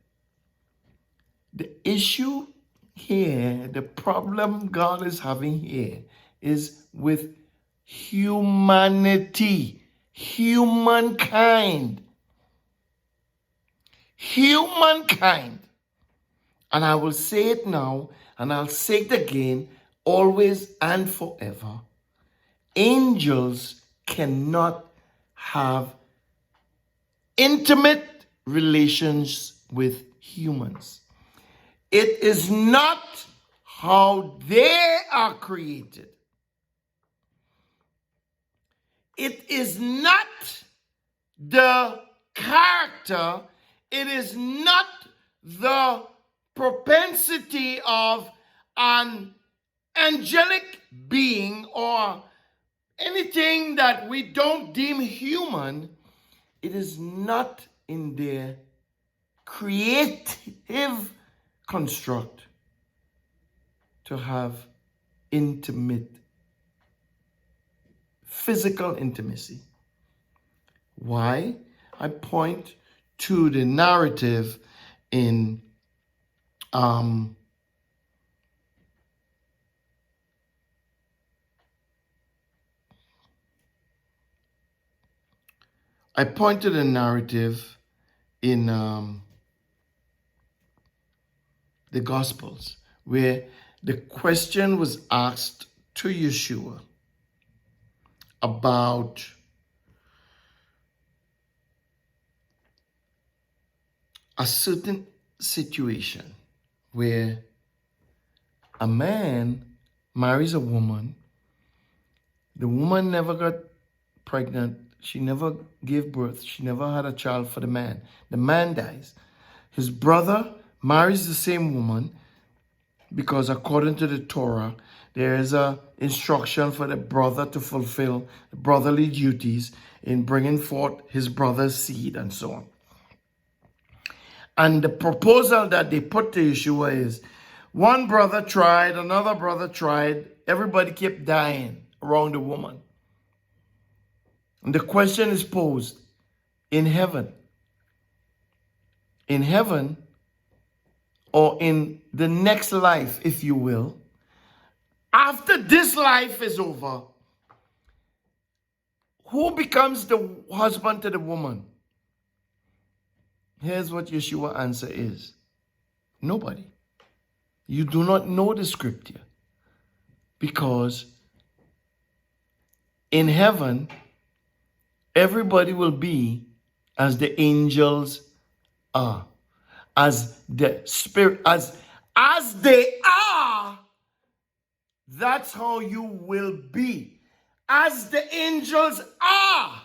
The issue here, the problem God is having here is with humanity, humankind. Humankind. And I will say it now, and I'll say it again, always and forever. Angels cannot have intimate relations with humans. It is not how they are created. It is not the character. It is not the propensity of an angelic being or anything that we don't deem human. It is not in their creative construct to have intimate, physical intimacy. Why? I point to the narrative in the Gospels, where the question was asked to Yeshua about a certain situation where a man marries a woman. The woman never got pregnant. She never gave birth. She never had a child for the man. The man dies. His brother marries the same woman because according to the Torah, there is a instruction for the brother to fulfill the brotherly duties in bringing forth his brother's seed and so on. And the proposal that they put to Yeshua is, one brother tried, another brother tried, everybody kept dying around the woman. And the question is posed, in heaven, or in the next life, if you will, after this life is over, who becomes the husband to the woman? Here's what Yeshua's answer is. Nobody. You do not know the scripture. Because in heaven, everybody will be as the angels are. As the spirit, as they are, that's how you will be. As the angels are.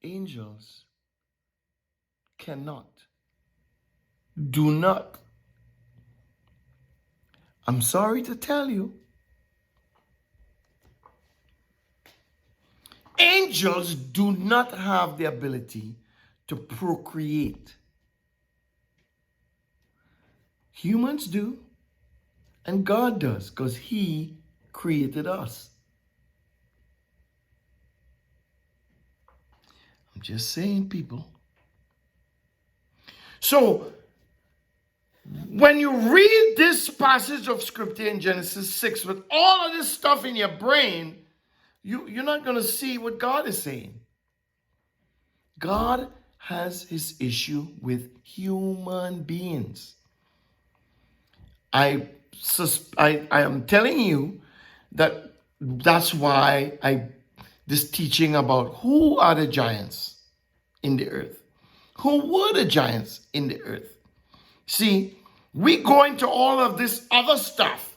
Angels cannot, do not. I'm sorry to tell you, angels do not have the ability to procreate. Humans do, and God does, because He created us. I'm just saying, people. So, when you read this passage of scripture in Genesis 6 with all of this stuff in your brain, you're not going to see what God is saying. God has His issue with human beings. I am telling you that's why this teaching about who are the giants in the earth. Who were the giants in the earth? See, we go into all of this other stuff.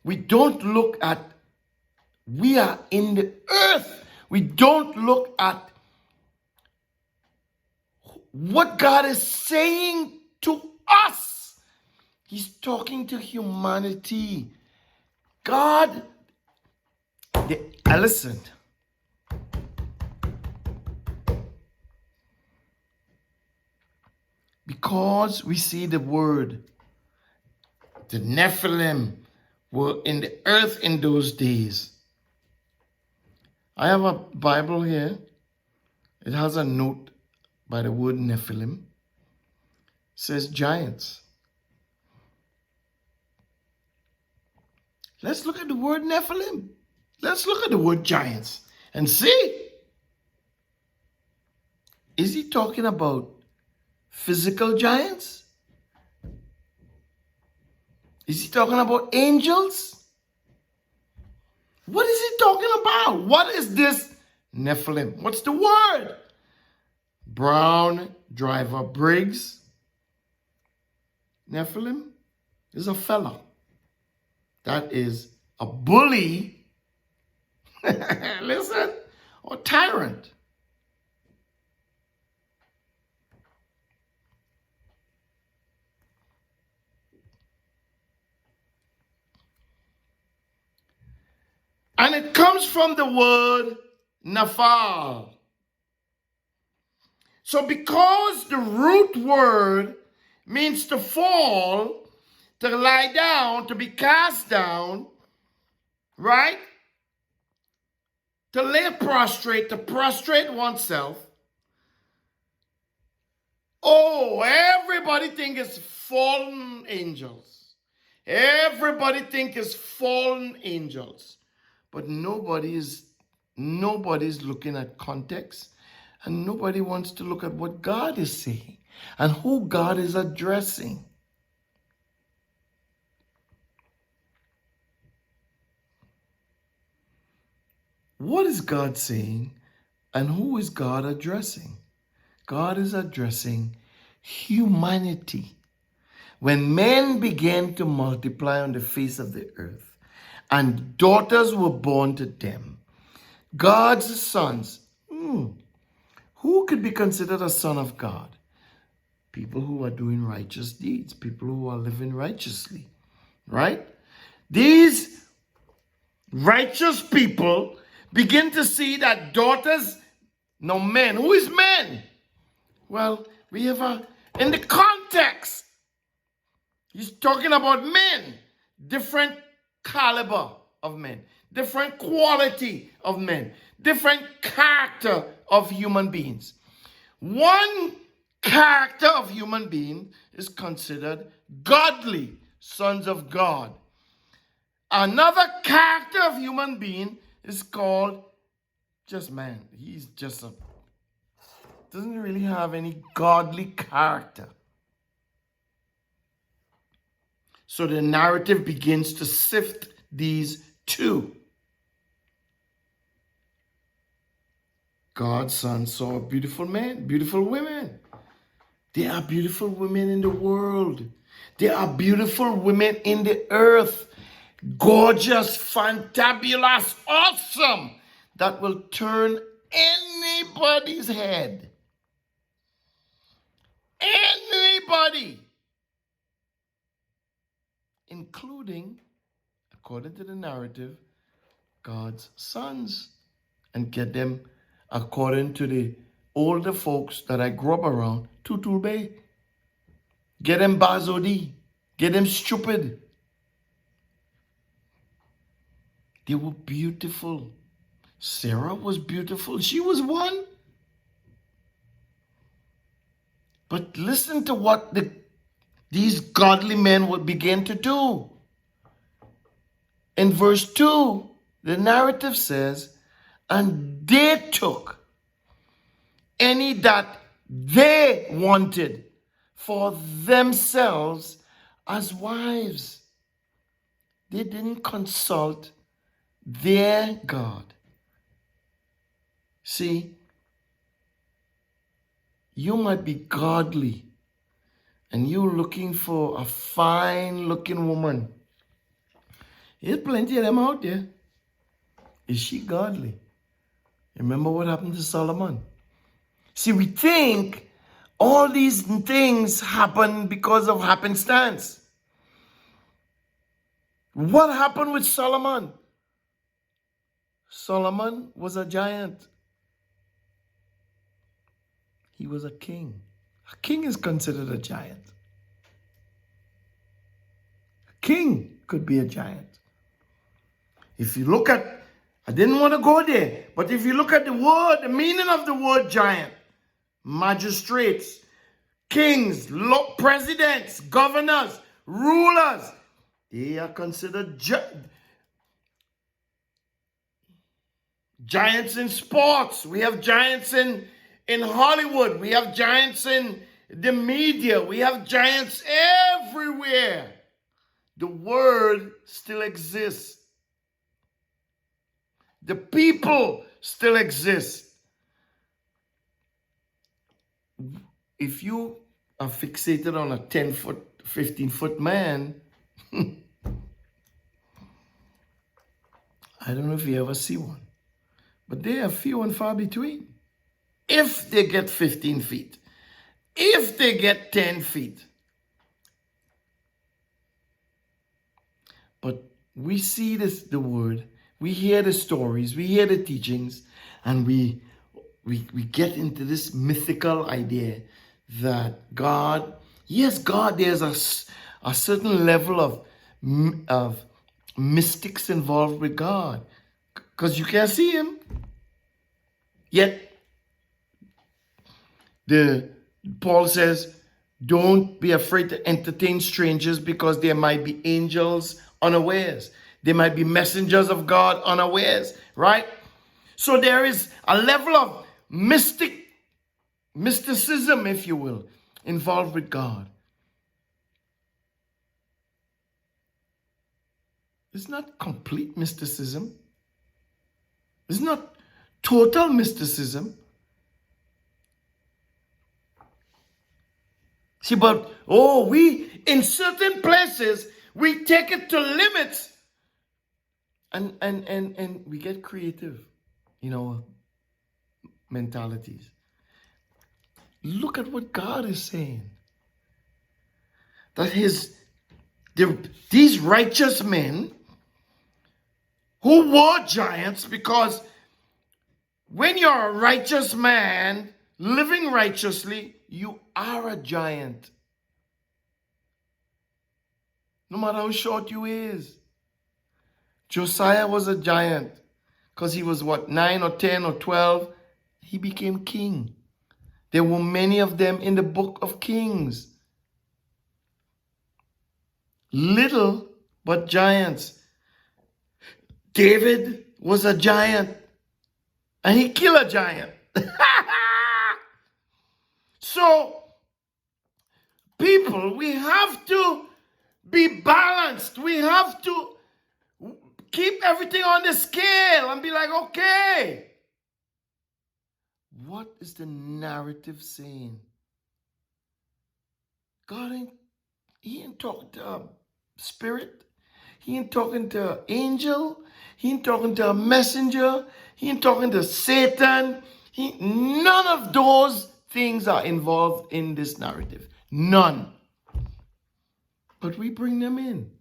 We don't look at, we are in the earth. We don't look at what God is saying to us. He's talking to humanity. God, I listened. Because we see the word, the Nephilim were in the earth in those days. I have a Bible here. It has a note by the word Nephilim. It says giants. Let's look at the word Nephilim. Let's look at the word giants and see. Is he talking about physical giants? Is he talking about angels? What is he talking about? What is this Nephilim? What's the word? Brown Driver Briggs. Nephilim is a fellow. That is a bully. Listen, or tyrant. And it comes from the word Naphal. So because the root word means to fall, to lie down, to be cast down, right? To lay prostrate, to prostrate oneself. Oh, everybody think it's fallen angels. Everybody think it's fallen angels. But nobody's looking at context, and nobody wants to look at what God is saying and who God is addressing. What is God saying and who is God addressing? God is addressing humanity. When men began to multiply on the face of the earth, and daughters were born to them, God's sons. Who could be considered a son of God? People who are doing righteous deeds, people who are living righteously, right? These righteous people begin to see that daughters, no men. Who is men? Well, we have in the context, he's talking about men, different caliber of men, different quality of men, different character of human beings. One character of human being is considered godly, sons of God. Another character of human being is called just man. He's just doesn't really have any godly character. So the narrative begins to sift these two. God's son saw beautiful men, beautiful women. There are beautiful women in the world. There are beautiful women in the earth. Gorgeous, fantabulous, awesome. That will turn anybody's head. Anybody. Including, according to the narrative, God's sons. And get them, according to the older folks that I grew up around, Tutulbe. Get them Bazodi. Get them stupid. They were beautiful. Sarah was beautiful. She was one. But listen to what these godly men would begin to do. In verse 2, the narrative says, and they took any that they wanted for themselves as wives. They didn't consult their God. See, you might be godly and you're looking for a fine looking woman. There's plenty of them out there. Is she godly? Remember what happened to Solomon? See, we think all these things happen because of happenstance. What happened with Solomon? Solomon was a giant. He was a king. A king is considered a giant. A king could be a giant. If you look at, I didn't want to go there, but if you look at the word, the meaning of the word giant, magistrates, kings, presidents, governors, rulers, they are considered giants in sports. We have giants in Hollywood. We have giants in the media. We have giants everywhere. The word still exists. The people still exist. If you are fixated on a 10-foot, 15-foot man, I don't know if you ever see one, but they are few and far between. If they get 15 feet, if they get 10 feet. But we see this, the word, we hear the stories, we hear the teachings, and we get into this mythical idea that God, yes, God, there's a certain level of mystics involved with God, because you can't see him. Yet, Paul says, don't be afraid to entertain strangers because there might be angels unawares. There might be messengers of God unawares, right? So there is a level of mysticism, if you will, involved with God. It's not complete mysticism. It's not total mysticism. See, but, in certain places, we take it to limits and we get creative in our mentalities. Look at what God is saying. That these righteous men who were giants, because when you're a righteous man living righteously, you are a giant. No matter how short you is. Josiah was a giant because he was 9 or 10 or 12. He became king. There were many of them in the book of Kings. Little but giants. David was a giant and he killed a giant. So, people, we have to be balanced. We have to keep everything on the scale and be like, okay, what is the narrative saying? God he ain't talking to a spirit. He ain't talking to an angel. He ain't talking to a messenger. He ain't talking to Satan. None of those things are involved in this narrative. None. But we bring them in.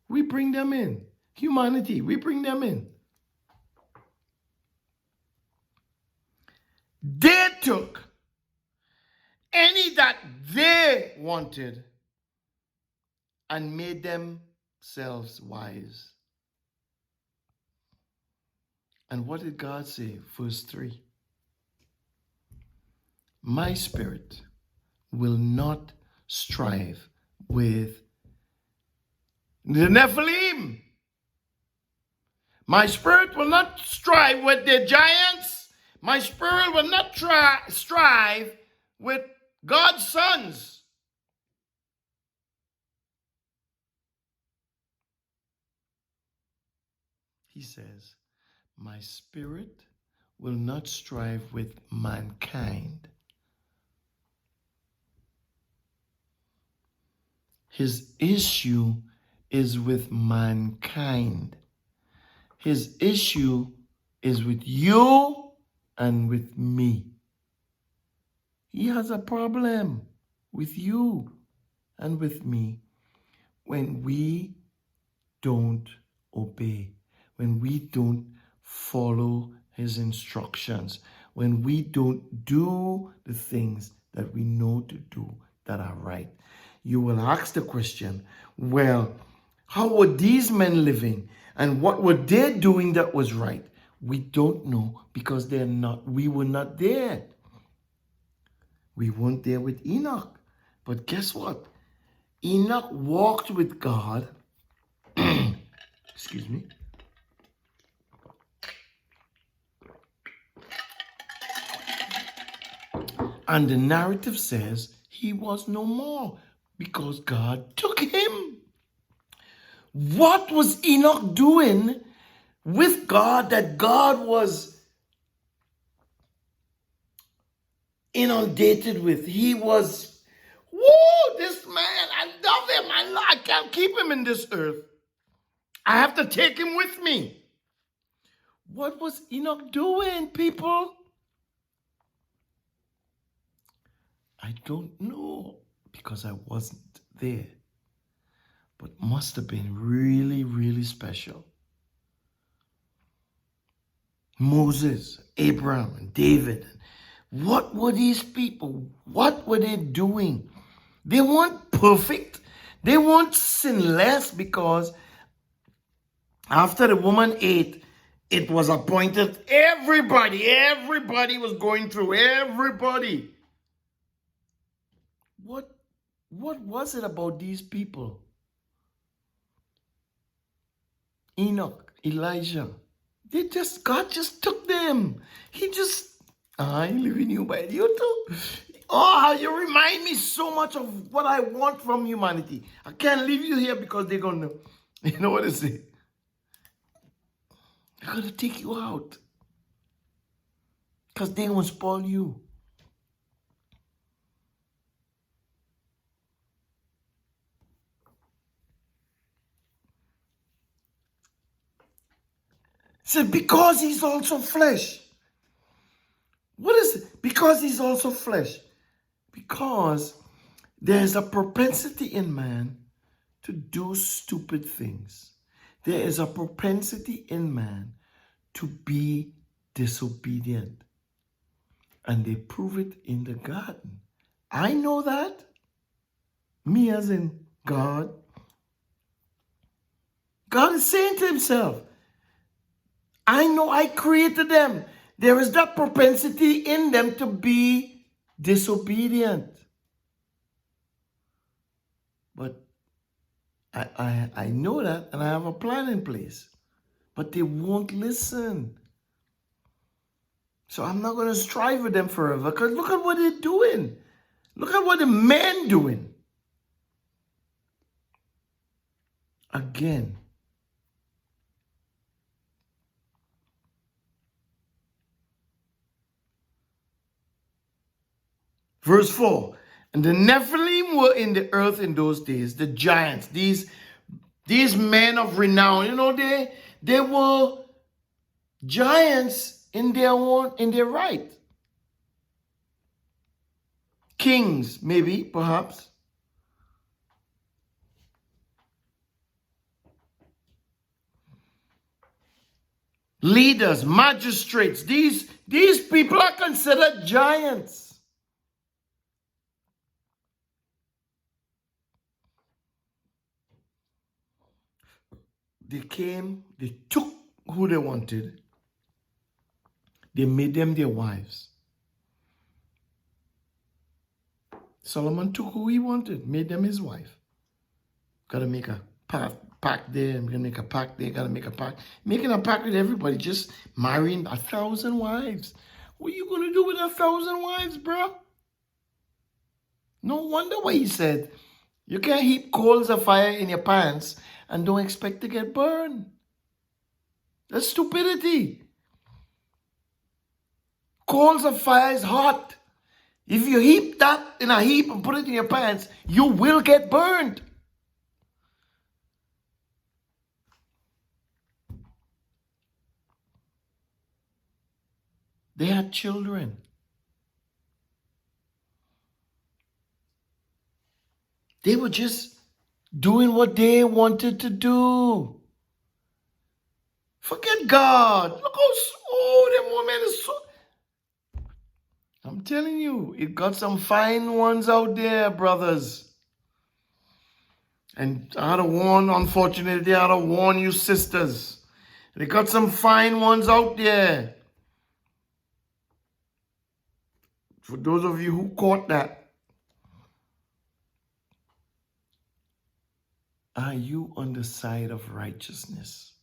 We bring them in. Humanity, we bring them in. They took any that they wanted and made themselves wise. And what did God say? Verse 3. My spirit will not strive with the Nephilim. My spirit will not strive with the giants. My spirit will not strive with God's sons. He says, my spirit will not strive with mankind. His issue is with mankind. His issue is with you and with me. He has a problem with you and with me when we don't obey, when we don't follow his instructions, when we don't do the things that we know to do that are right. You will ask the question, well, how were these men living and what were they doing that was right? We don't know because we were not there. We weren't there with Enoch. But guess what? Enoch walked with God. Excuse me. And the narrative says he was no more because God took him. What was Enoch doing with God that God was inundated with? He was, whoa, this man, I love him. I can't keep him in this earth. I have to take him with me. What was Enoch doing, people? I don't know because I wasn't there. But must have been really, really special. Moses, Abraham, and David. What were these people? What were they doing? They weren't perfect. They weren't sinless because after the woman ate, it was appointed everybody was going through, everybody. What was it about these people? Enoch, Elijah, God just took them. I live in you, but you too. Oh, you remind me so much of what I want from humanity. I can't leave you here because they're going to, you know what they say? They're going to take you out because they won't spoil you. So because he's also flesh. What is it? Because he's also flesh. Because there's a propensity in man to do stupid things. There is a propensity in man to be disobedient. And they prove it in the garden. I know that. Me as in God. God is saying to himself, I know I created them. There is that propensity in them to be disobedient. But I know that and I have a plan in place. But they won't listen. So I'm not going to strive with them forever because look at what they're doing. Look at what the men doing. Again. Verse 4. And the Nephilim were in the earth in those days, the giants, these men of renown. You know, they were giants in their right. Kings, maybe, perhaps. Leaders, magistrates, these people are considered giants. They came, they took who they wanted. They made them their wives. Solomon took who he wanted, made them his wife. Got to make a pact there, I'm gonna make a pact there, got to make a pact. Making a pact with everybody, just marrying 1,000 wives. What are you going to do with 1,000 wives, bro? No wonder why he said, you can't heap coals of fire in your pants and don't expect to get burned. That's stupidity. Coals of fire is hot. If you heap that in a heap and put it in your pants, you will get burned. They had children. They were just doing what they wanted to do. Forget God. Look how them women is so. I'm telling you, it got some fine ones out there, brothers. And I had to warn, unfortunately, I had to warn you, sisters. They got some fine ones out there. For those of you who caught that, are you on the side of righteousness?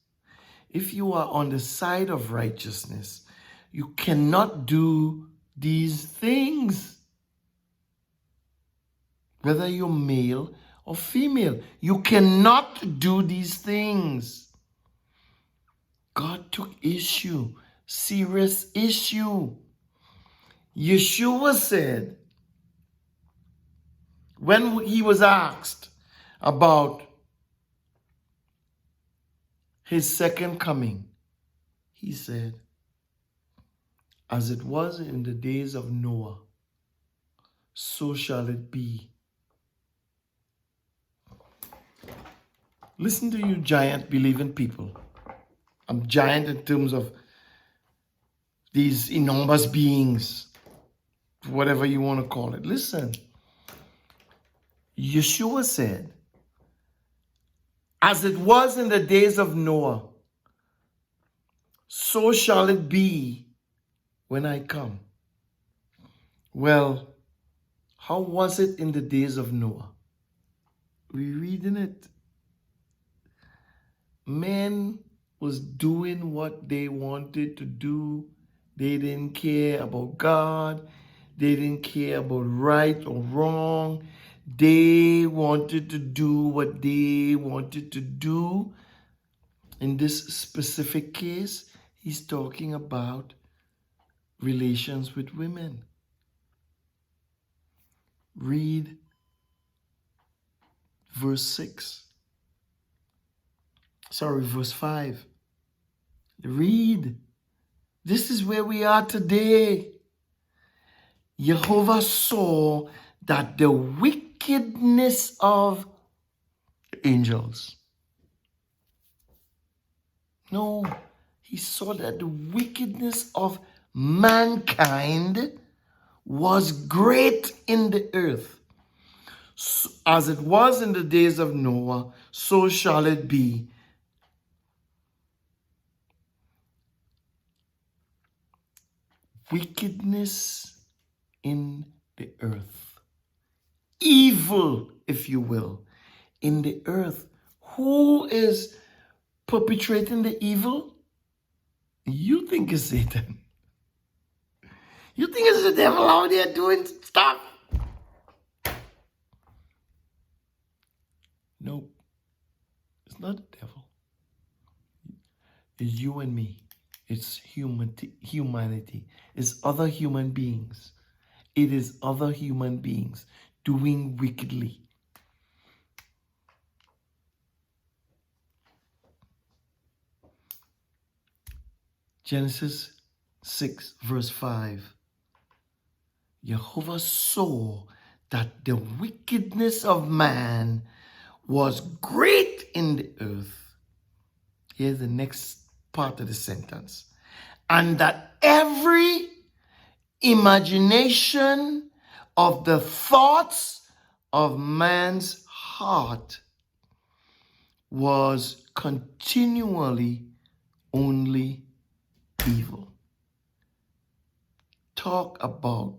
If you are on the side of righteousness, you cannot do these things. Whether you're male or female, you cannot do these things. God took issue, serious issue. Yeshua said, when he was asked about his second coming, he said, as it was in the days of Noah, so shall it be. Listen to you giant believing people. I'm giant in terms of these enormous beings, whatever you want to call it. Listen, Yeshua said, as it was in the days of Noah, so shall it be when I come. Well, how was it in the days of Noah? We read in it. Men was doing what they wanted to do. They didn't care about God. They didn't care about right or wrong. They wanted to do what they wanted to do. In this specific case, he's talking about relations with women. Read verse 6. Sorry, verse 5. Read. This is where we are today. Jehovah saw that the wickedness of angels. No, he saw that the wickedness of mankind was great in the earth. So, as it was in the days of Noah, so shall it be. Wickedness in the earth. Evil, if you will, in the earth. Who is perpetrating the evil? You think it's Satan. You think it's the devil out there doing stuff? Nope. It's not the devil. It's you and me. It's humanity. It's other human beings. It is other human beings doing wickedly. Genesis 6 verse 5. Jehovah saw that the wickedness of man was great in the earth. Here's the next part of the sentence. And that every imagination of the thoughts of man's heart was continually only evil. Talk about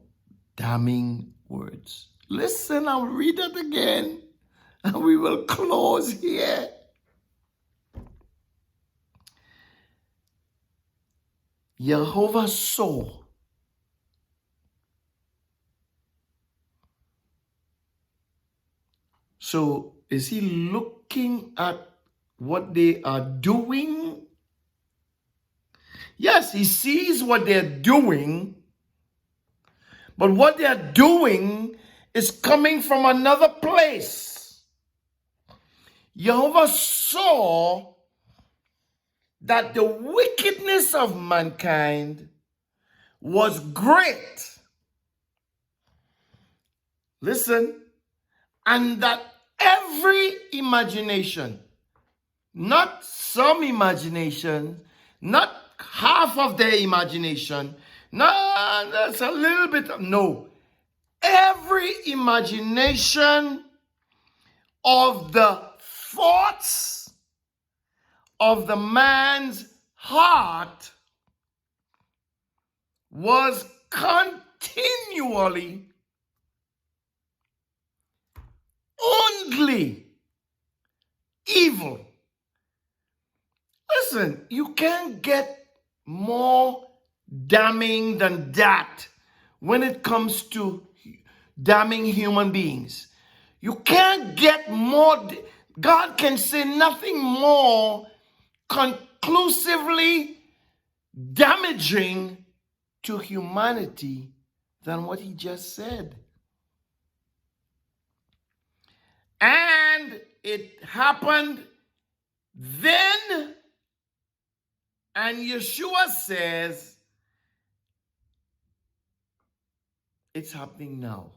damning words. Listen, I'll read it again and we will close here. Jehovah saw So is he looking at what they are doing? Yes, he sees what they're doing, But what they are doing is coming from another place. Jehovah saw that the wickedness of mankind was great. Listen, and that every imagination, not some imagination, not half of their imagination, no, that's a little bit, no. Every imagination of the thoughts of the man's heart was continually only evil. Listen, you can't get more damning than that when it comes to damning human beings. You can't get more. God can say nothing more conclusively damaging to humanity than what he just said. And it happened then, and Yeshua says it's happening now.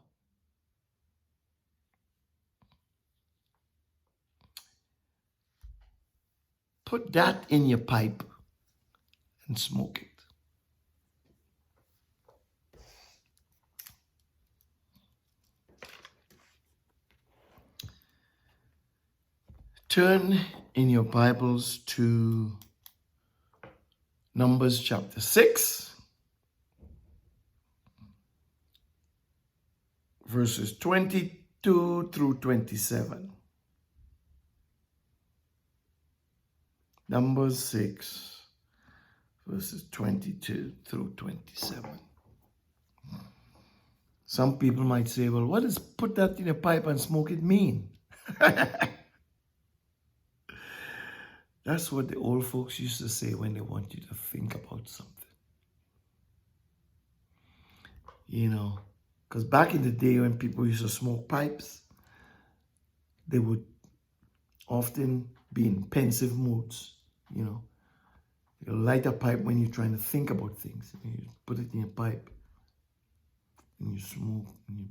Put that in your pipe and smoke it. Turn in your Bibles to Numbers chapter 6, verses 22 through 27. Numbers 6, verses 22 through 27. Some people might say, well, what does put that in a pipe and smoke it mean? That's what the old folks used to say when they want you to think about something. You know, because back in the day when people used to smoke pipes, they would often be in pensive moods, you know. You light a pipe when you're trying to think about things. You put it in your pipe and you smoke and you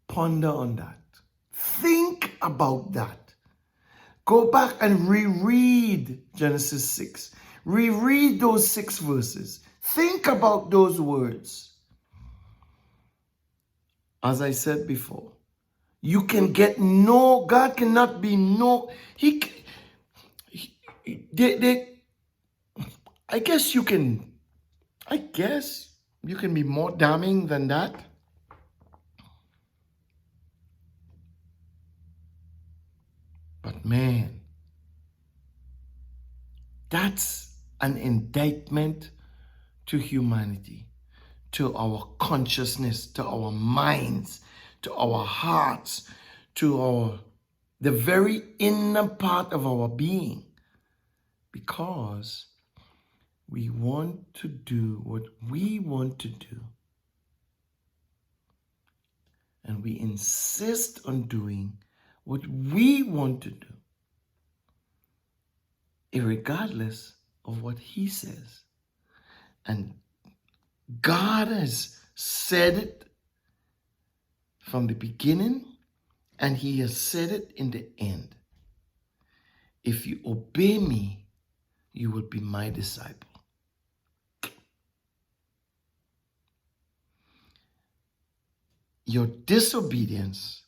ponder on that. Think about that. Go back and reread Genesis 6. Reread those 6 verses. Think about those words. As I said before, you can get no, God cannot be no, I guess you can be more damning than that. But man, that's an indictment to humanity, to our consciousness, to our minds, to our hearts, to the very inner part of our being. Because we want to do what we want to do. And we insist on doing what we want to do, irregardless of what he says. And God has said it from the beginning, and he has said it in the end. If you obey me, you will be my disciple. Your disobedience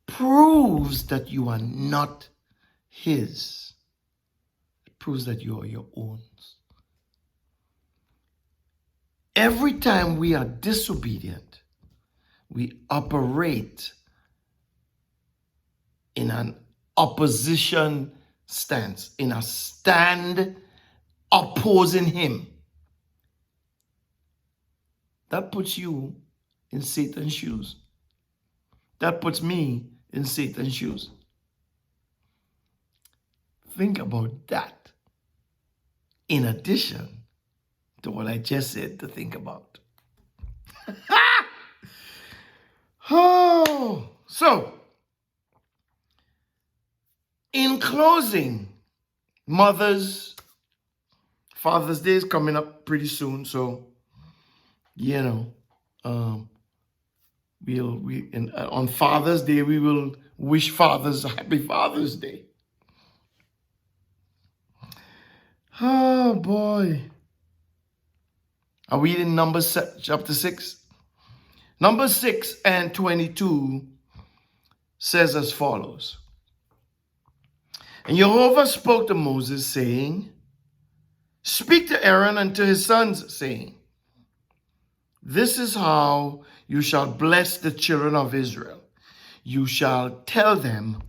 proves that you are not his. It proves that you are your own. Every time we are disobedient, we operate in an opposition stance, in a stand opposing him. That puts you in Satan's shoes. That puts me in Satan's shoes. Think about that. In addition to what I just said to think about. Oh, so in closing, mothers, Father's Day is coming up pretty soon, so on Father's Day we will wish fathers a happy Father's Day. Oh boy, are we in Numbers chapter 6? Numbers 6 and 22 says as follows. And Jehovah spoke to Moses, saying, speak to Aaron and to his sons, saying, this is how you shall bless the children of Israel. You shall tell them,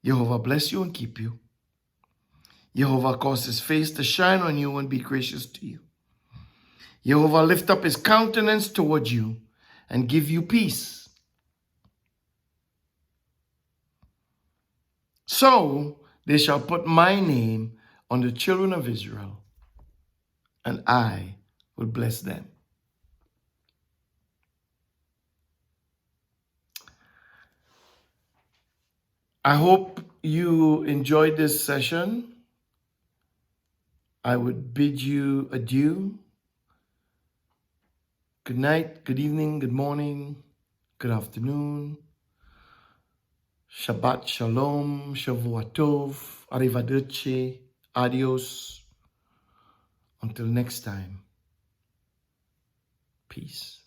Jehovah bless you and keep you. Jehovah cause his face to shine on you and be gracious to you. Jehovah lift up his countenance toward you and give you peace. So they shall put my name on the children of Israel, and I will bless them. I hope you enjoyed this session. I would bid you adieu. Good night, good evening, good morning, good afternoon. Shabbat shalom, shavua tov, arrivederci, adios. Until next time, peace.